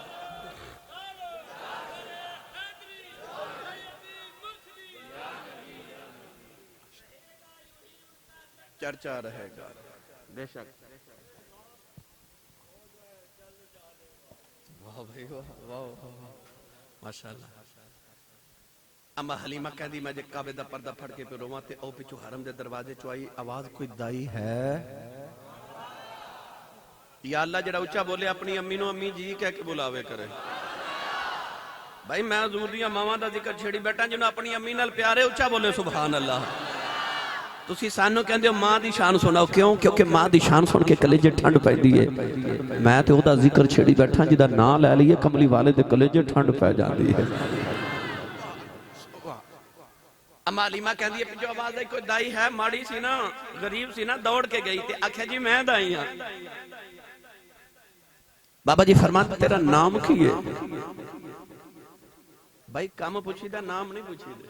چرچا رہے گا بے شک۔ واہ بھائی واہ واہ ماشاءاللہ۔ اما حلیمہ کہہ دی میں جے کعبے دا پردہ پھڑ کے پہ رواں تے او پچھو حرم دے دروازے چوائی آواز کوئی دائی ہے؟ یا اللہ جڑا اچھا بولے اپنی امی نو امی جی کہہ کے بلاوے کرے۔ بھائی میں حضور دیاں ماواں دا ذکر چھیڑی بیٹھا جنہوں اپنی امی نال پیارے اچھا بولے سبحان اللہ۔ تسی سانو کہندے ہو ماں دی شان سناؤ، کیوں؟ کیونکہ ماں دی شان سن کے کلیجے ٹھنڈ پیندی ہے۔ میں تے او دا ذکر چھیڑی بیٹھا جدا نا لے لیے کملی والے دے کلیجے ٹھنڈ پہ جاندی ہے۔ اما حلیمہ کہندی ہے پچھو آواز ہے کوئی دائی ہے، ماڑی سی نا غریب سی نا دوڑ کے گئی تے آکھے جی میں دائی ہاں۔
بابا جی فرماتا تیرا نام کی ہے؟
بھائی کام پوچھی دا نام نہیں پوچھی دے۔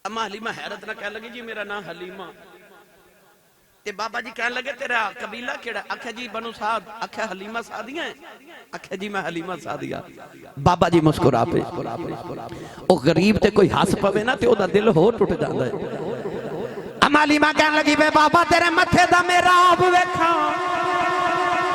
اما حلیمہ حیرت نہ کہہ لگی جی میرا نام حلیمہ، تے بابا جی کہنے لگے تیرا قبیلہ کیڑا؟ آکھے جی بنو سعد، آکھے حلیمہ سعدیاں ہیں، آکھے جی میں حلیمہ سعدیہ۔
بابا جی مسکرا پہ او غریب تے کوئی ہس پوے نا تے او دا دل ہو ٹوٹ جاندا ہے۔ اما حلیمہ کہنے لگی بے بابا تیرے متھے دا میرا آپ ویکھا،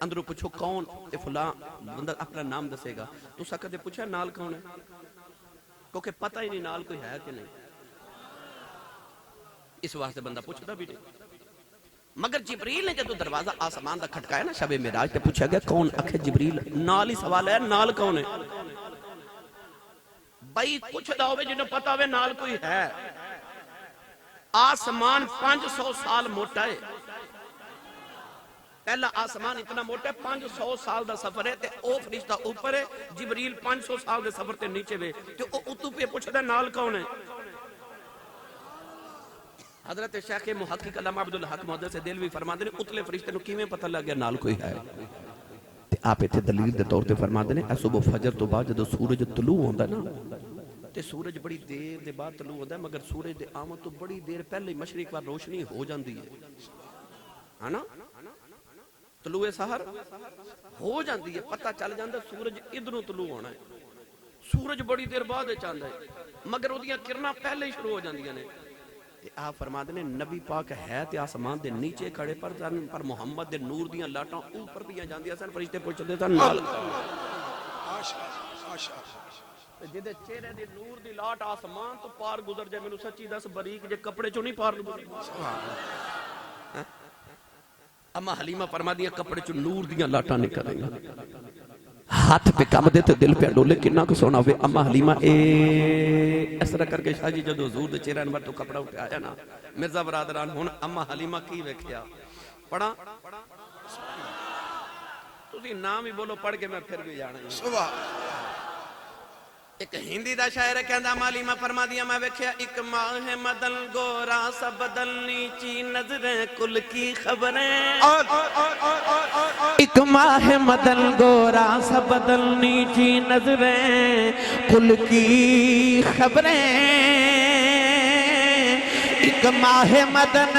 اندروں پوچھو کون تے فلاں بندہ اپنا نام دسے گا. تسا کدے پوچھا نال کون ہے؟ کیونکہ پتہ ہی نہیں نال کوئی ہے کہ نہیں. اس واسطے بندہ پوچھتا بھی نہیں. مگر جبریل نے جدو دروازہ آسمان دا کھٹکایا نا شب معراج تے پوچھا گیا کون؟ آکھے جبریل. نال ہی سوال ہے نال کون ہے؟ بھائی پوچھدا ہوئے جنہوں پتہ ہوئے نال کوئی ہے. آسمان 500 سال موٹا ہے. پہلا آسمان اتنا موٹا ہے 500 سال دا سفر ہے تے او فرشتہ اوپر ہے جبریل 500 سال دے سفر تے نیچے وے تے او اتو پہ پوچھدا نال کون ہے؟ حضرت شیخ محقق علامہ عبدالحق محدث دہلوی فرماندے نے اتلے فرشتے نو کیویں پتہ لگ گیا نال کوئی ہے؟ تے آپ ایتھے دلیل دے طور تے فرماندے نے صبح فجر تو بعد جدوں سورج طلوع ہوندا نا تے سورج بڑی دیر دے بعد طلوع ہوندا ہے مگر سورج دے آمد تو بڑی دیر پہلے مشرق وال روشنی ہو جاندی ہے نا. طلوع سحر ہو جاندی ہے پتہ چل جاندا سورج ادھروں طلوع ہونا ہے. سورج بڑی دیر بعد چاندا ہے مگر اودیاں کرناں پہلے ہی شروع ہو جاندیاں نے. تے آپ فرماتے نے نبی پاک ہے تے آسمان دے نیچے کھڑے پر محمد دے نور دیاں لاٹاں اوپر دیاں جاندیاں سن. فرشتے پوچھدے سن نال جدے چہرے دے نور دی لاٹ آسمان تو پار گزر جائے. مینوں سچی دس باریک جے کپڑے چوں نہیں پار گزر. اما حلیمہ فرما دیا کپڑے چوں نور دیاں لاٹاں نکل گئیں. ہاتھ پہ کم دے تے دل پہ ڈولے کنا کو سونا ہوئے. اما حلیمہ اس طرح کر کے شاہ جی جدو حضور دے چہرے انور تو کپڑا اٹھایا نا مرزا برادران ہن اما حلیمہ کی ویکھیا پڑھا تسی نام ہی بولو پڑھ کے میں پھر بھی جانا ہے. سبحان ایک ہندی دا شاعر ہے کہندا اما حلیمہ فرما دیا میں ویکھیا ایک ماہ مدن گورا سا بدل نیچی نظریں کل کی خبریں.
ایک ماہ مدن گورا سا بدل نیچی نظریں کل کی خبریں. ایک ماہ مدن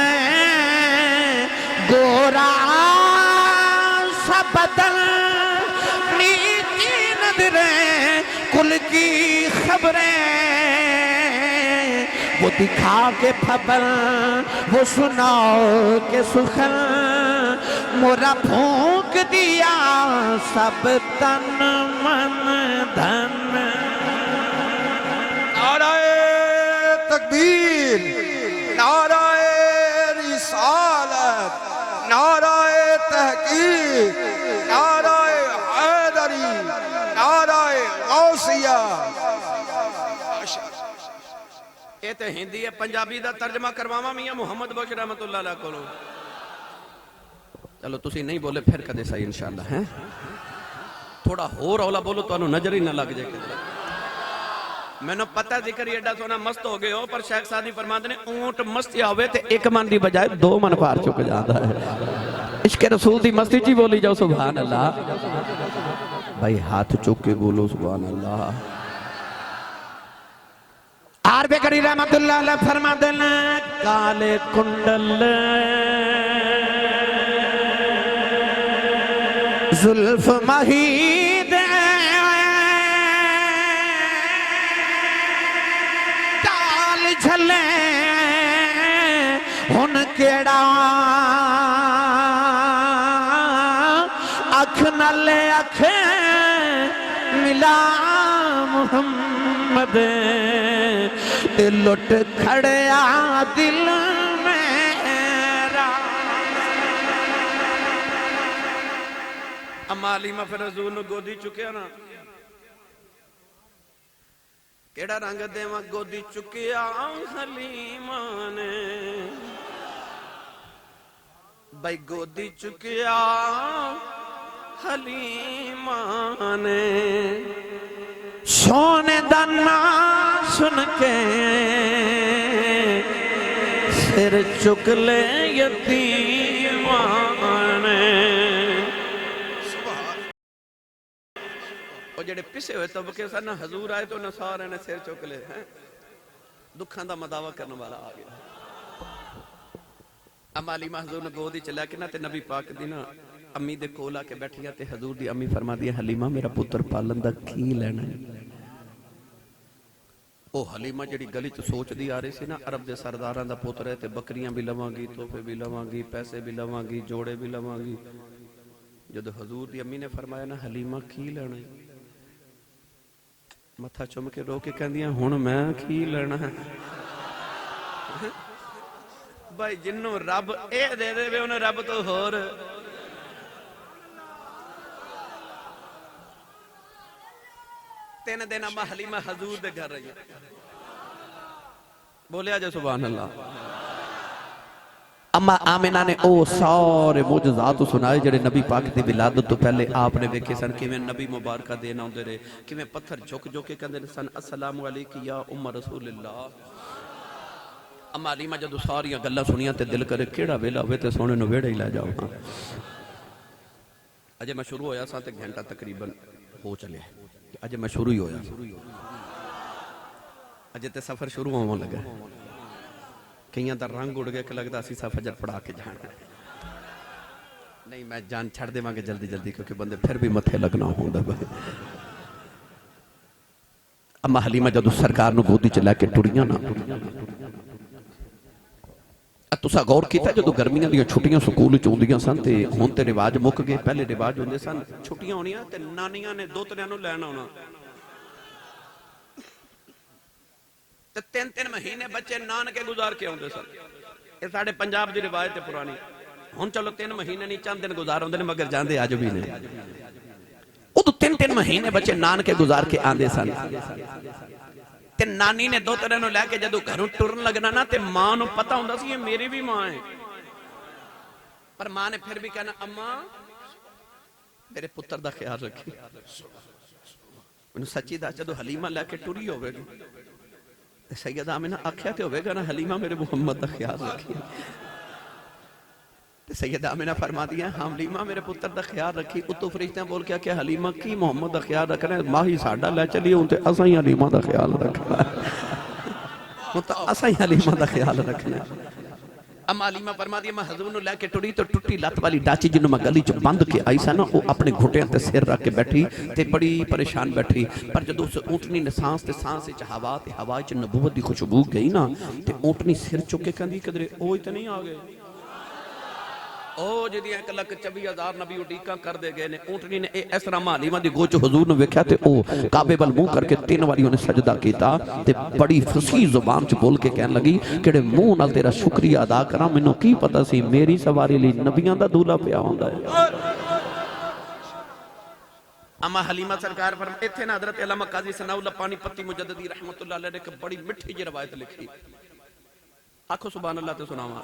گورا سا بدل نیچی نظریں کل کی خبریں. وہ دکھا کے خبر وہ سناؤ کے سخن مورا پھونک دیا سب تن من دھن.
نعرہ تکبیر، نعرہ رسالت، نعرہ تحقیق، نعرہ حیدری، نعرہ غوثیہ.
اے تے ہندی ہے پنجابی دا ترجمہ کرواواں میاں محمد بخش رحمت اللہ علیہ کولوں. چلو تسی نہیں بولے پھر کدے صحیح انشاءاللہ ہیں. تھوڑا ہور اولا بولو تو انہوں نظر ہی نہ لگ جائے. میں نے پتہ ذکر یہ ایڈا سونا مست ہو گئے ہو پر شیخ سادی فرماتے نے اونٹ مستی آوے تے ایک من دی بجائے 2 من پار چک جاتا ہے. عشق رسول دی مستی جی بولی جاؤ سبحان اللہ. بھائی ہاتھ چک کے بولو سبحان اللہ.
عرب کری رحمت اللہ علیہ فرما دینا کالے کنڈل زلف مہید ڈال جھلے ہن کیڑا اکھ نل اکھ ملا محمد لٹ کھڑیا دل میرا.
اما حلیمہ پھر حضور نو گودی چکیا نا کیڑا رنگ دیواں گودی چکیا حلیمہ نے. بھائی گودی چکیا حلیمہ نے.
سونے دا نام سن کے سر چک لے یتیمان.
اور جڑے پسے ہوئے طبقے سن نہ حضور آئے تو نہ سارے نے سر چک لے ہیں. دکھاں دا مداوع کرنے والا آ گیا. اما حلیمہ حضور نے گودی چلا کے نا تے نبی پاک دی نا امی دے کول آ کے بیٹھیا تے حضور دی امی فرما دیا حلیمہ میرا پتر پالن دا کی لینا ہے. او حلیمہ جڑی گلی چ سوچ دی آ رہی سی نا عرب دے سرداراں دا پتر ہے تے بکریاں بھی لواں گی تحفے بھی لواں گی پیسے بھی لواں گی جوڑے بھی لواں گی جدو حضور دی امی نے فرمایا نا حلیمہ کی لینا ہے، متھا چوم کے رو کے کہندیاں ہن میں کی لینا ہے بھائی جنوں رب اے دے دے وے انہیں رب تو ہور تین دن اما حلیمہ حضور دے گھر رہی بولیا جا سبحان اللہ اما آمینہ نے او سارے معجزات سنائے جڑے نبی پاک دی ولادت تو پہلے آپ نے ویکھے سن کہ میں نبی مبارکہ دینا ہوندے رہے کہ میں پتھر جھک جو کے کہندے سن السلام علیکم یا ام رسول اللہ اما علیمہ جدو ساریاں گلہ سنیاں تے دل کرے کیڑا ویلا ہوئے تے سونے نو ویڑا ہی لے جاؤ ہاں اجے میں شروع ہویا سا تے گھنٹہ تقریباً ہو چلے اجے میں شروع ہی ہویا اجے تے سفر شروع ہونے لگا کئیاں دا رنگ اڑ گیا کہ لگتا اسی سا فجر پڑھا کے جانا نہیں میں جان چھڑ دے مانگے جلدی جلدی کیونکہ بندے پھر بھی متھے لگنا ہوں دا اما حلیمہ جدو سرکار نو گودی چلا کے ٹوڑیاں نا تسا غور کیتا جدو گرمیاں دیاں چھٹیاں سکول چوندیاں سن تے ہون تے رواج مک گئے پہلے رواج ہوندے سن چھٹیاں ہونیاں تے نانیاں نے دوتریاں نو لینا ہونا تے تین مہینے بچے نان کے گزار کے ہوندے سن یہ ساڑھے پنجاب دی روایت ہے پرانی ہون چلو 3 مہینے نہیں چند دن گزار ہوندے مگر جاندے آج بھی نہیں وہ تو 3 مہینے بچے نان کے گزار کے آندے سن تے نانی نے دو طرح نو لے کے جدو گھروں ٹرن لگنا نا تے ماں نو پتہ ہوندہ سی یہ میری بھی ماں ہے پر ماں نے پھر بھی کہنا اماں میرے پتر دا خیال رکھی انہوں سچی دا جدو حلیمہ لے کے ٹری ہوئے گا سیدہ آمینہ آکھیا تے ہوئے گا نا حلیمہ میرے محمد دا خیال رکھی سیدہ آمینہ فرما دیا ہم حلیمہ میرے پتر دا خیال رکھی اتو فرشتہ بول کیا کہ حلیمہ کی محمد دا خیال رکھنا ہے ماہی ساڑھا لے چلی انتے اسائی حلیمہ دا خیال رکھنا ہے اسائی حلیمہ دا خیال رکھنا ہے اما حلیمہ فرما دیا میں حضور نو لے کے ٹوڑی تو ٹوٹی لات والی ڈاچی جنہوں میں گلی چ بند کے آئی سا نا وہ اپنے گھٹے تے سر رکھ کے بیٹھی تے بڑی پریشان بیٹھی پر جدو اسے اونٹنی نے سانس تے سانس تے ہوا تے ہوا چ نبوت دی خوشبو گئی نا تے اونٹنی سر چکے کہندی قدرے اوہی تے نہیں آگئے او جدی 1,24,000 نبی اڈیکاں کر دے گئے نے اونٹنی نے اس طرح حلیمہ دی گوچ حضور نے ویکھیا تے او کعبے ول منہ کر کے 3 واری انہیں سجدہ کیتا تے بڑی فصیح زبان چ بول کے کہن لگی کہ منہ نال تیرا شکریہ ادا کراں مینوں کی پتہ سی میری سواری لئی نبیاں دا دولہا پیا ہوندا ہے اما حلیمہ سرکار فرماتے تھے نا حضرت علامہ قاضی ثناء اللہ پانی پتی مجددی رحمت اللہ علیہ نے بڑی مٹھی جی روایت لکھی آنکھو سبحان اللہ تے سناواں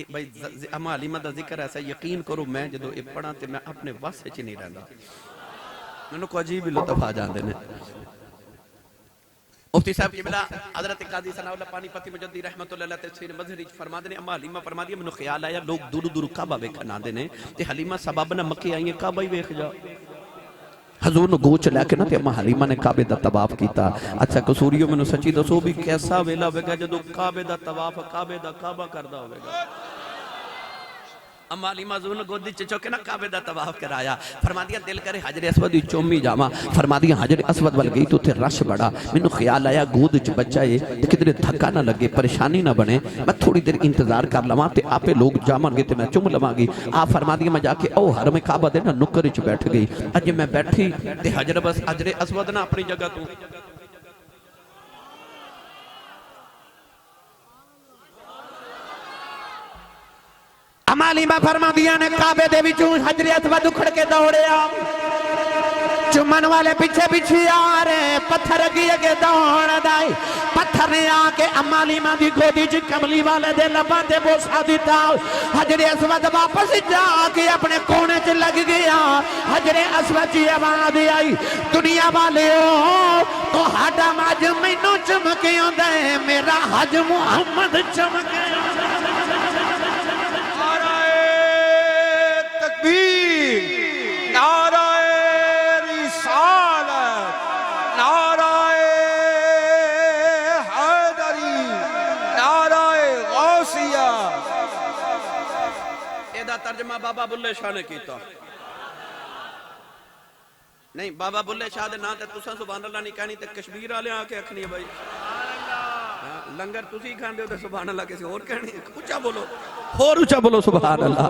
بھائی اما حلیمہ دا ذکر ایسا یقین کرو میں جدو یہ پڑھا تے میں اپنے واسے چی نہیں رہندا میں کو عجیب لطف آ جاندے نے مفتی صاحب کی بلا حضرت قاضی ثناء اللہ پانی پتی مجددی رحمت اللہ علیہ تفسیر مظہری فرما دے نے اما حلیمہ فرما دیا مینوں خیال آیا لوگ دور دور کعبہ ویکھن آندے نے تے حلیمہ سبب نہ مکے آئی ہیں کعبہ ہی ویکھ جا حضور نو گوچ لے کے نا تے اما حلیمہ نے کعبے دا طواف کیتا اچھا قصوریوں میں نو سچی دسو بھی کیسا ویلا ہوئے گا جدو کعبے دا طواف کعبے دا کعبہ کردہ ہوئے گا اما حلیمہ حضور نے گودی چچوکے نا کعبے دا طواف کرایا فرما دیا دل کرے حجر اسود دی چومی جاما فرما دیا حجر اسود وال گئی تو تے رش بڑا مینوں خیال آیا گود چ بچہ ہے تے کدھر دھکا نہ لگے پریشانی نہ بنے میں تھوڑی دیر انتظار کر لواں تے آپے لوگ جامن گے تے میں چم لواں گی آپ فرما دیا میں جا کے او حرم کعبہ دے نا نکر وچ بیٹھ گئی اج میں بیٹھی تے حجر اسود نہ اپنی جگہ تو
اما حلیمہ فرما دیا نے کعبے دے وچوں حجر اسود اکھڑ کے دوڑیا چمن والے پیچھے پیچھے آ رہے پتھر اگے اگے دوڑ دائی پتھر نے آ کے اما حلیمہ دی گودی چ کملی والے دے لباں تے بوسا دتا حجر اسود واپس جا کے اپنے کونے چ لگ گیا حجر اسود کی آواز آئی دنیا والیو تہاڈا حج مینوں چمکے ہوندا ہے میرا حج محمد چمکے
نعرہ رسالت نعرہ حیدری نعرہ غوثیہ
ایدہ ترجمہ بابا بلے شاہ نے کیتا نہیں بابا بلے شاہ دے نا تے تساں سبحان اللہ نہیں کہنی تے کشمیر والے آ کے اکھنی ہے بھائی لنگر تسی کھاندے ہو تے سبحان اللہ کسی اور کہنی ہے اونچا بولو اور اونچا بولو سبحان اللہ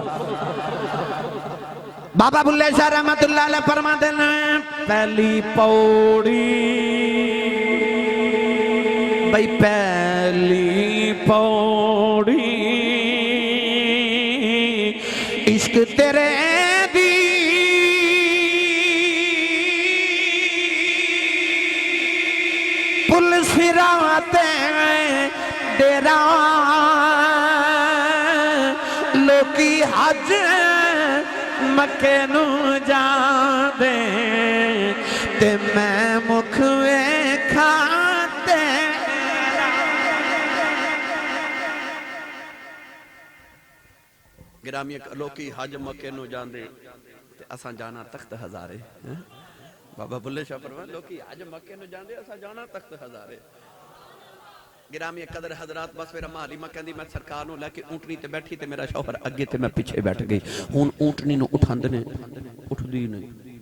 بابا بلے شاہ رحمت اللہ علیہ فرماتے ہیں پہلی پوڑی بھئی پہلی پوڑی عشق تیرے دی پل سراتے ڈیرا لوکی حج مکے نو جاندے تے میں مکھ ویکھاں
گرامی لوکی حج مکے نو جاندے تے اساں جانا تخت ہزارے بابا بلے شاہ فرمائے لوکی حج مکے نو جاندے اساں جانا تخت ہزارے گرامی قدر حضرات بس پھر اما حلیمہ کہندی میں سرکار نو لے کے اونٹنی تے بیٹھی تے میرا شوہر اگے تے میں پیچھے بیٹھ گئی ہن اونٹنی نو اٹھاندے نے اٹھدی نہیں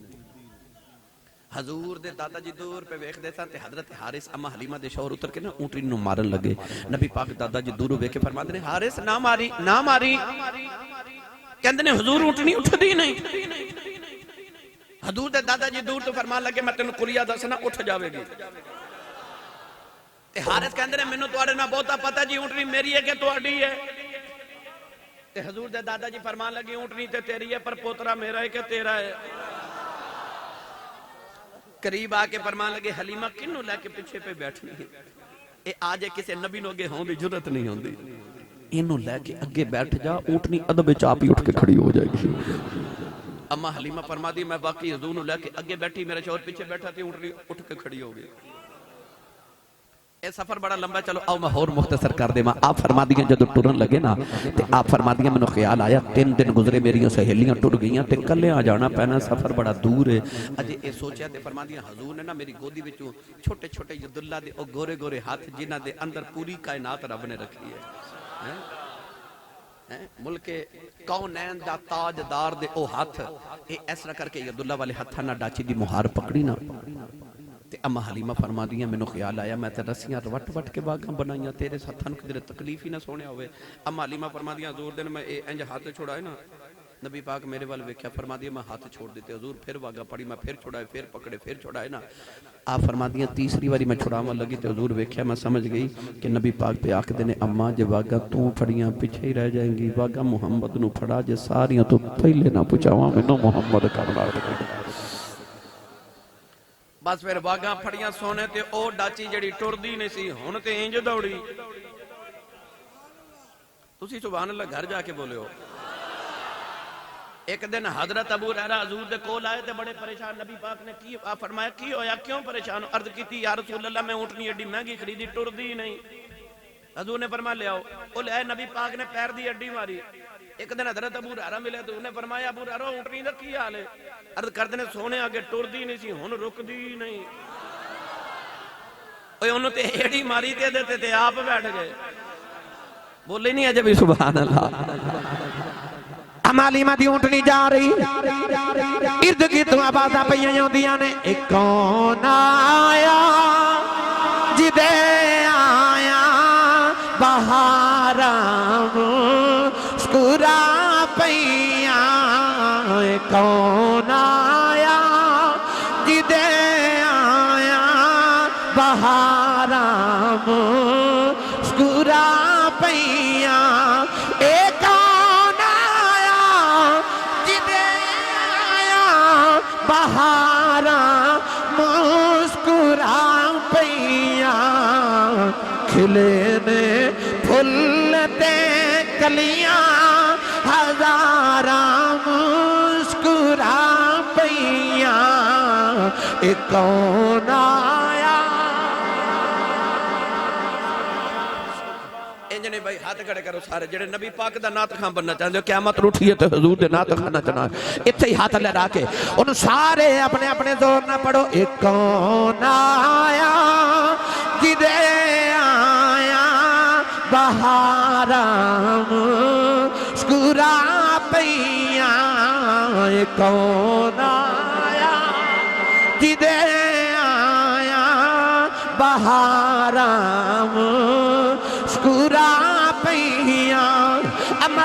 حضور دے دادا جی دور پہ ویکھ دے سن تے حضرت حارث اما حلیمہ دے شوہر اتر کے نا اونٹنی نو مارن لگے نبی پاک دادا جی دوروں ویکھ کے فرماندے نے حارث نہ ماری نہ ماری کہندے نے حضور اونٹنی اٹھدی نہیں حضور دے دادا جی دور تو فرمان لگے میں تینوں کلیا دسنا اٹھ جاوے گی تے حارث کہندے نے مینوں تواڈے نال بہتا پتہ جی اونٹنی میری ہے کہ تواڈی ہے تے حضور دے دادا جی فرمان لگے اونٹنی تے تیری ہے پر پوترا میرا ہے کہ تیرا ہے قریب آ کے فرمان لگے حلیمہ کنوں لے کے پیچھے پہ بیٹھنی ہے اے آج کسے نبی نو اگے ہون دی جرت نہیں ہوندی اینوں لے کے اگے بیٹھ جا اونٹنی ادب وچ آپ ہی اٹھ کے کھڑی ہو جائے گی اما حلیمہ فرما دی میں باقی حضور نو لے کے اگے بیٹھی میرا شوہر پیچھے بیٹھا تھی اونٹنی اٹھ کے کھڑی ہو گئی اے سفر بڑا لمبا چلو آؤ میں اور مختصر کر دے ماں آپ فرما دیاں جدو ٹرن لگے نا تے آپ فرما دیاں میں نے خیال آیا 3 دن گزرے میریاں سہیلیاں ٹر گئیاں تے کلے آ جانا پینا سفر بڑا دور ہے اجے اے سوچیا تے فرما دیاں حضور نے نا میری گودی وچوں چھوٹے چھوٹے عبداللہ دے او گورے گورے ہاتھ جنہاں دے اندر پوری کائنات رب نے رکھی ہے ملک کونین دا تاجدار دے او ہاتھ اے اس طرح کر کے عبداللہ والے ہاتھاں نہ ڈاچی دی مہار پکڑی نا تے اما حلیمہ فرما دیاں میں نے خیال آیا میں تے رسیاں وٹ وٹ کے باغاں بنائیاں تیرے ہاتھاں نوں کدھر تکلیف ہی نہ سونے ہوئے اما حلیمہ فرما دیاں حضور دن میں اے انج ہاتھ چھڑائے نا نبی پاک میرے وال ویکھیا فرما دیا میں ہاتھ چھوڑ دیتے حضور پھر واگا پڑی میں پھر چھڑائے پھر پکڑے پھر چھڑائے نا آپ فرما دیاں تیسری واری میں چھڑاواں لگی تے حضور ویکھیا میں سمجھ گئی کہ نبی پاک پہ آکھ دینے اما جے واگا تو پھڑیاں پیچھے ہی رہ جائیں گی واگا محمد نو پھڑا جے ساریاں تو پہلے نہ پچاواں میں نو محمد کرنا بس پھر واگا پھڑیاں سونے تے او ڈاچی جڑی ٹر دی نہیں سی ہن تے انج دوڑی تسی سبحان اللہ گھر جا کے بولے ہو ایک دن حضرت ابو ہریرہ حضور دے کول آئے تے بڑے پریشان نبی پاک نے کی فرمایا کی ہویا کیوں پریشان ہو عرض کیتی یا رسول اللہ میں اونٹنی اڈی مہنگی خریدی ٹر دی نہیں حضور نے فرمایا لے آؤ او لے نبی پاک نے پیر دی اڈی ماری ایک دن حضرت ابو ہریرہ ملے تو انہیں فرمایا ابو ہریرہ اونٹنی دا کی حال ہے عرض کردے نے سونے آگے ٹر دی نہیں سی ہن رک دی نہیں اوے انہوں تے ایڑی ماری تے دیتے تے آپ بیٹھ گئے بولے نہیں اجے بھی سبحان اللہ
اما حلیمہ دی اونٹنی جا رہی ارد گرد آوازاں پئیاں ہوندیاں نے ایک کون آیا جدے آیا بہاراں مسکرا پئیاں ایک کون آیا جدے آیا بہاراں مسکرا پئیاں ایک بہاراں مسکرا پئیاں کھلے نے پھل تے کلیاں ہزاراں مسکرا پئیاں اے کون آیا
انجنے بھائی ہاتھ کھڑے کرو سارے جڑے نبی پاک دا نعت خان بننا چاہتے ہو قیامت روٹھیے تو حضور دے نعت خانہ چنا اتھے ہی ہاتھ لہرا کے ان سارے اپنے اپنے زور نہ پڑھو ایک کون آیا جدے آیا بہاراں مسکرا پئیاں ایک کون آیا جدے آیا بہاراں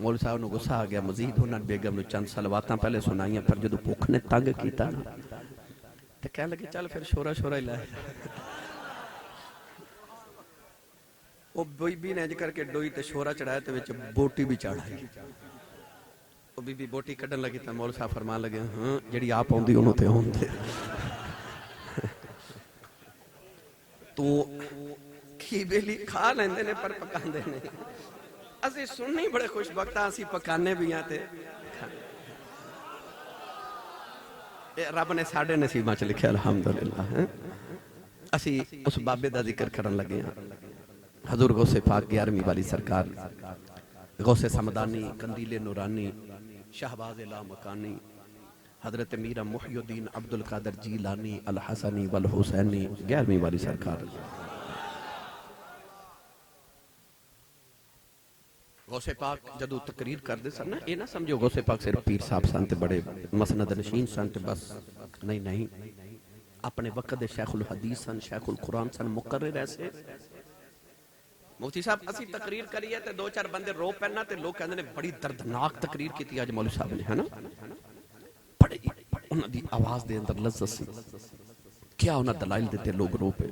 مول صاحب نو غصہ آ گیا مزید انہوں نے بیگم نو چند صلواتاں پہلے سنائیاں پھر جدو بھوک نے تنگ کیتا نا تو کہنے لگے چل پھر شورا شورا ہی لائے وہ بی بی نے کر کے ڈوئی تے شورا چڑھایا تے وچ بوٹی بھی چڑھائی وہ بی بی بوٹی کڈن لگی تے مول صاحب فرمان لگے ہاں جڑی آپ ہوندی انہوں تے ہوندے تو کی بیلی کھا لیندے نے پر پکاندے نے اسی سننی بڑے خوش وقتاں اسی پکانے بھی آتے رب نے ساڑھے نصیباں چ لکھے الحمدللہ اسی اس بابے دا ذکر کرن لگے ہیں حضور غوث پاک 11ویں والی سرکار غوث سمدانی قندیل نورانی شہباز لامکانی حضرت میرا محی الدین عبدالقادر جیلانی الحسنی والحسینی 11ویں والی سرکار غوث پاک جدو تقریر کر دے سن یہ نہ سمجھو غوث پاک صرف پیر صاحب سن تے بڑے مسند نشین سن تے بس نہیں اپنے وقت دے شیخ الحدیث سن شیخ القرآن سن مقرر ایسے مفتی صاحب اسی تقریر کری ہے تے دو چار بندے رو پہنا تے لوگ کہندے نے بڑی دردناک تقریر کیتی آج مولوی صاحب نے ہے نا بڑی انہاں دی آواز دے اندر لذت سی کیا انہاں دلائل دیتے لوگ رو پہ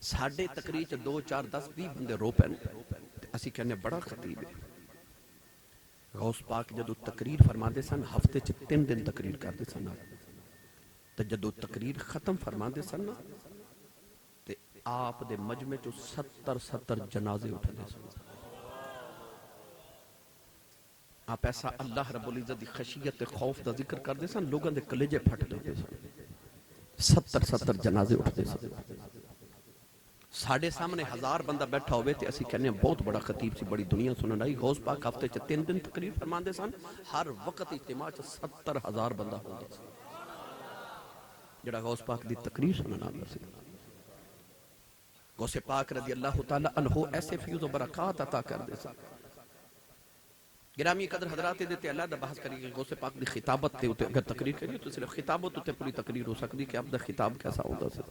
ساڑھے تقریر چ 2 4 10 20 بندے رو پہنے اسی کہنے بڑا خطیب ہے غوث پاک جدو تقریر فرما دے سن ہفتے چ 3 دن تقریر کر دے سن تے جدو تقریر ختم فرما دے سن تے آپ دے مجمع چو 70 جنازے اٹھ دے سن آپ ایسا اللہ رب العزت دی خشیت خوف دا ذکر کر دے سن لوگاں دے کلیجے پھٹ دے سن 70 جنازے اٹھ دے سن ساڑھے سامنے 1000 بندہ بیٹھا ہوئے تھے اسی کہنے بہت بڑا خطیب سی بڑی دنیا سنن آئی غوث پاک ہفتے چ 3 دن تقریر فرمان دے سن ہر وقت اجتماع چ 70,000 بندہ ہوتا سی جڑا غوث پاک دی تقریر سنن آتا سی غوث پاک رضی اللہ تعالی عنہ ایسے فیض و برکات عطا کر دے سن گرامی قدر حضرات دیتے اللہ دا بحث کری کہ غوث پاک دی خطابت تے اگر تقریر کری تو صرف خطابت تے پوری تقریر ہو سکتی کہ اب دا خطاب کیسا ہوتا سی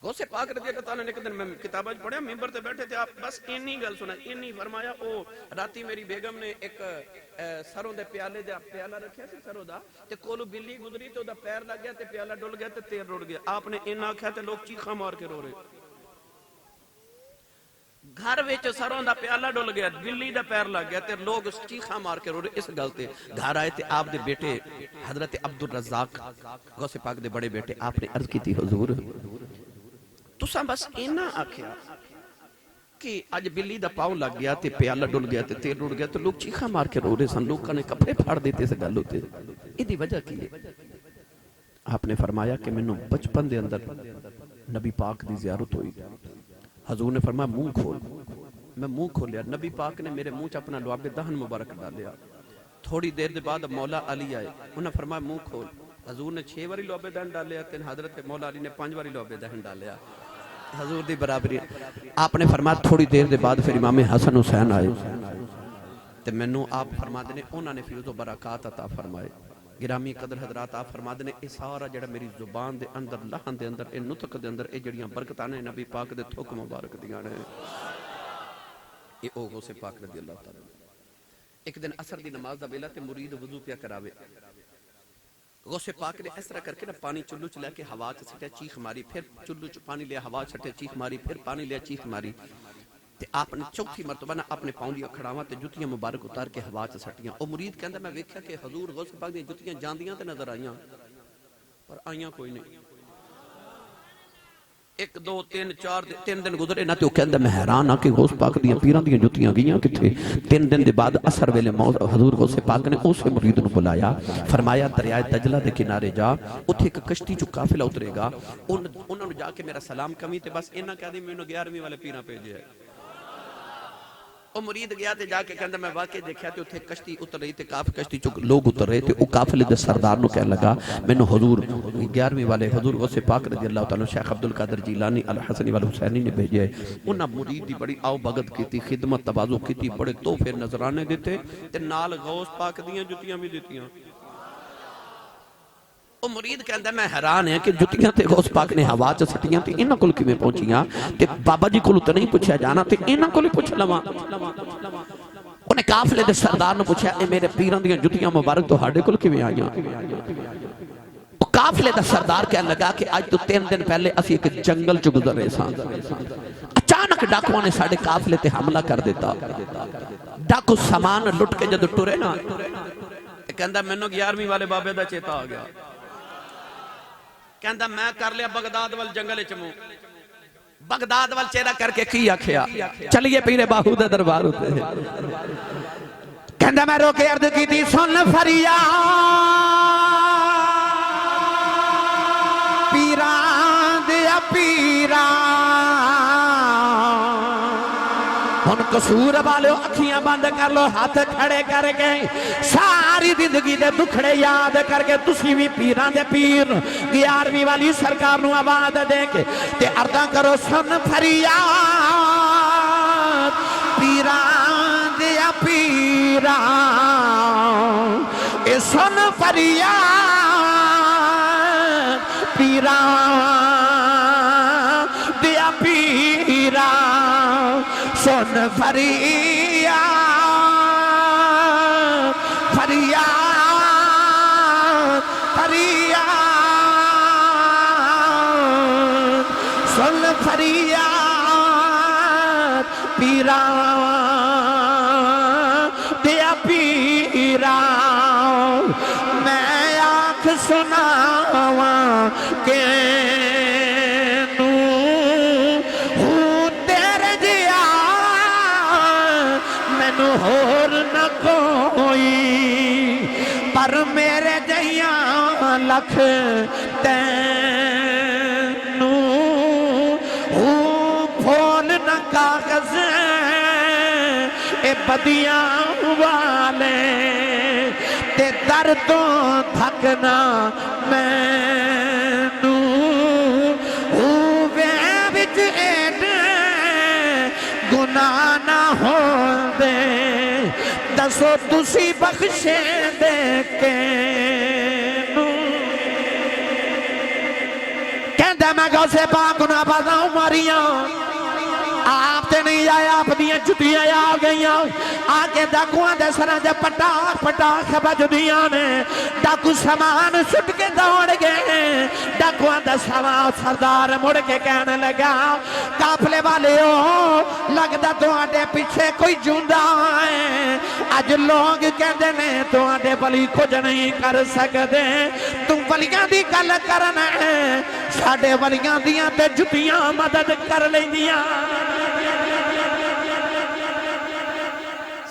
غوث پاک رضی اللہ تعالیٰ نے ایک دن میں کتابہ پڑھیا ممبر تے بیٹھے تھے آپ بس انی گل سنا انی فرمایا او راتی میری بیگم نے ایک سروں دے پیالے دے پیالہ رکھیا سی سروں دا تے کولو بلی گزری تے دا پیر لگ گیا تے پیالہ ڈل گیا تے تیر رڑ گیا آپ نے اینا کہا تے لوگ چیخاں مار کے رو رہے گھر وچ سروں دا پیالہ ڈل گیا بلی دا پیر لگ گیا تے لوگ چیخاں مار کے رو رہے اس گل تے گھر آئے تے آپ دے بیٹے حضرت عبدالرزاق غوث پاک دے بڑے بیٹے آپ نے عرض کی تھی حضور تساں بس اینا آکھیا کہ آج بلی دا پاؤں لگ گیا تے پیالہ ڈل گیا تے تیر رڑ گیا تو لوگ چیخاں مار کے رو رہے سن لوگ نے کپڑے پھاڑ دیتے سے گل ہوتے ایدی وجہ کی ہے آپ نے فرمایا کہ میں نے بچپن دے اندر نبی پاک دی زیارت ہوئی حضور نے فرمایا منہ کھول میں منہ کھولیا نبی پاک نے میرے منہ چ اپنا لعاب دہن مبارک ڈالیا تھوڑی دیر دے بعد مولا علی آئے انہوں نے فرمایا منہ کھول حضور نے 6 واری لعاب دہن ڈالیا تے حضرت مولا علی نے 5 واری لعاب دہن ڈالیا حضور دی برابری آپ نے فرمایا تھوڑی دیر دے بعد پھر امام حسن حسین آئے تے مینوں آپ فرما دے انہوں نے فیض و برکات عطا فرمائے گرامی قدر حضرات آپ فرما دے اے سارا جڑا میری زبان دے اندر لہن دے اندر اے نطق دے اندر اے جڑیاں برکتاں نے نبی پاک دے تھوک مبارک دیاں نے اے او غوث پاک رضی اللہ تعالی ایک دن عصر دی نماز دا ویلا تے مرید وضو پیا کراوے غوث پاک نے اس طرح کر کے نا پانی چلو چلا کے ہوا چ سٹیا چیخ ماری پھر چلو چ پانی لیا ہوا چھٹے چیخ ماری پھر پانی لیا چیخ ماری تے آپ نے چوتھی مرتبہ نا اپنے پاؤں دیا کھڑاواں تے جتیاں مبارک اتار کے ہوا چ سٹیاں او مرید کہندا میں ویکھیا کہ حضور غوث پاک دی جتیاں جاندیاں تے نظر آئیاں پر آئیاں کوئی نہیں 1 2 3 4 3 دن گزرے نہ تے او کہندا میں حیران ہاں کہ غوث پاک دی پیراں دی جتیاں گئیاں کتھے 3 دن دے بعد عصر ویلے حضور غوث پاک نے اس مرید نو بلایا فرمایا دریائے دجلہ دے کنارے جا اوتھے ایک کشتی چ قافلہ اترے گا انہاں نو جا کے میرا سلام کمی تے بس انہاں کہہ دی مینوں 11ویں والے پیراں بھیجیا ہے او مرید گیا تے جا کے کہندا میں واقعی دیکھیا تے اوتھے کشتی اتر رہی تے کشتی چ لوگ اتر رہے تے او قافلے دے سردار نو کہنے لگا مینوں حضور 11ویں والے حضور غوث پاک رضی اللہ تعالی شیخ عبدالقادر جیلانی الحسنی والحسینی نے بھیجے انہاں مرید دی بڑی آؤ بھگت کیتی خدمت تواضع کیتی بڑے تحفے نذرانے دیتے تے نال غوث پاک دیاں جتیاں بھی دتیاں وہ مرید کہندا میں حیران ہے کہ جتیاں تے غوث پاک نے ہوا چ سٹیاں تے انہاں کول کیویں پہنچیاں تے بابا جی کول تے نہیں پوچھیا جانا تے انہاں کول ہی پوچھ لواں انہیں قافلے دے سردار نے پوچھا اے میرے پیراں دیاں جتیاں مبارک تہاڈے کول کیویں آئیاں قافلے دا سردار کہنے لگا کہ آج تو 3 دن پہلے اسی ایک جنگل چ گزر رہے ساں اچانک ڈاکواں نے ساڈے قافلے تے حملہ کر دیتا ڈاکو سامان لٹ کے جدوں ٹرے نا کہندا مینوں 11ویں والے بابے دا چیتا آ گیا کہندا میں کر لیا بغداد وال جنگل وچ منہ بغداد وال چہرہ کر کے کی آکھیا چلیے پیر باہو دے دربار تے
کہندا میں رو کے عرض کیتی سن فریاد پیران دیا پیران ہن قصور والے اکھیاں بند کر لو ہاتھ کھڑے کر کے ساری زندگی دے دکھڑے یاد کر کے تسی بھی پیران دے پیر 11ویں والی سرکار نو آواز دے کے تے عرضاں کرو سن فریاد پیران دیا پیران اے سن فریاد پیران دیا پیران سن فریاد فریاد فریاد سن فریاد پیران دیا پیران میں آنکھ سناواں کہ ہور نہ کوئی پر میرے جیاں لکھ تینوں پھول نہ کاغذ اے بدیاں والے تے دردوں تھکنا مینوں وے وچ گناہ نہ ہو دے دسو تسی بخشے دے کے کہندہ میں غوث پاک نہ بازاؤں ماریاں آپ تے نہیں آیا آپ دیاں جتیاں آ گئیاں آگے ڈاکواں دے سراں دے پٹاخ پٹاخ بج دیاں نے ڈاکو سامان سٹ کے دوڑ گئے ڈاکواں دے سردار مڑ کے کہنے لگا قافلے والے ہو لگدا تہاڈے پیچھے کوئی جوندا ہے اج لوگ کہندے نے تہاڈے ولی کچھ نہیں کر سکدے تم ولیاں دی گل کرنا ہے ساڈے ولیاں دیاں تے جتیاں مدد کر لیندیاں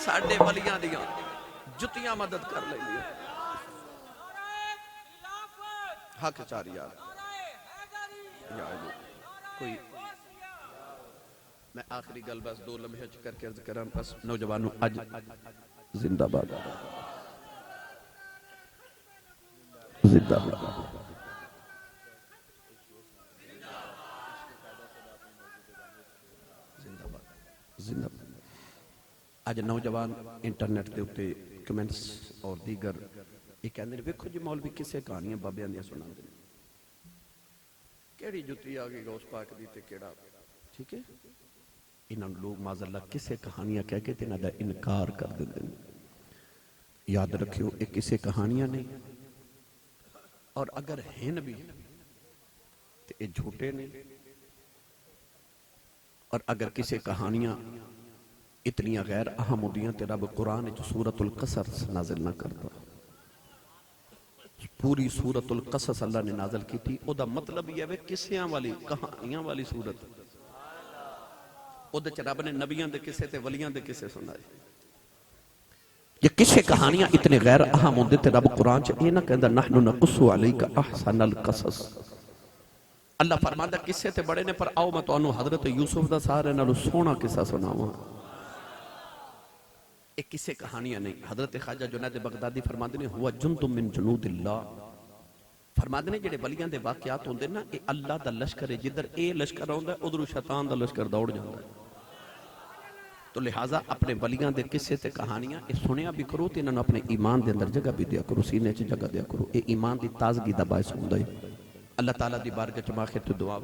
ساڈے ولیاں دیاں جتیاں مدد کر لیندیاں حق چاری یار کوئی میں آخری گل بس 2 لمحے کر کے عرض کراں بس نوجوانوں اج زندہ باد زندہ باد زندہ باد آج نوجوان انٹرنیٹ دے اتے کمنٹس اور دیگر یہ کہندے نے ویکھو جی مولوی کسے کہانیاں بابیاں دیاں سناندے نے کیڑی جتی آ گئی غوث پاک دی تے کیڑا ٹھیک ہے انہاں لوگ معاذاللہ کسے کہانیاں کہہ کے تے انہاں دا انکار کر دیندے نے یاد رکھیو یہ کسے کہانیاں نہیں اور اگر ہیں بھی تے یہ جھوٹے نہیں اور اگر کسے کہانیاں اتنی غیر اہم ہوندیاں تے رب قرآن جو سورۃ القصص نازل نہ کرتا پوری سورۃ القصص اللہ نے نازل کی تھی او دا مطلب یہ ہے قصیاں والی کہانیاں والی سورت او دے رب نے نبیاں دے قصے تے ولیاں دے قصے سنائے یہ قصے کہانیاں اتنے غیر اہم ہوندے تے رب قرآن چ اے نہ کہندا نحن نقص علیک احسن القصص اللہ فرماندا قصے تے بڑے نے پر آؤ میں تانوں حضرت یوسف دا سارے نالوں سونا قصہ سناواں ایک کسے کہانیاں نہیں حضرت خواجہ جنید بغدادی فرماندے نے ہوا جند من جنود اللہ فرماندے نے جڑے ولیاں دے واقعات ہوندے نا اے اللہ دا لشکر ہے جدھر اے لشکر ہوندا ہے ادھر شیطان دا لشکر دوڑ جاندا ہے تو لہٰذا اپنے ولیاں دے قصے تے کہانیاں یہ سنیا بھی کرو تے انہاں اپنے ایمان دے اندر جگہ بھی دیا کرو، سینے چ جگہ دیا کرو، یہ ایمان دی تازگی دا باعث ہوندا ہے۔ اللہ تعالیٰ دی بارگاہ چ ماخر تو دعا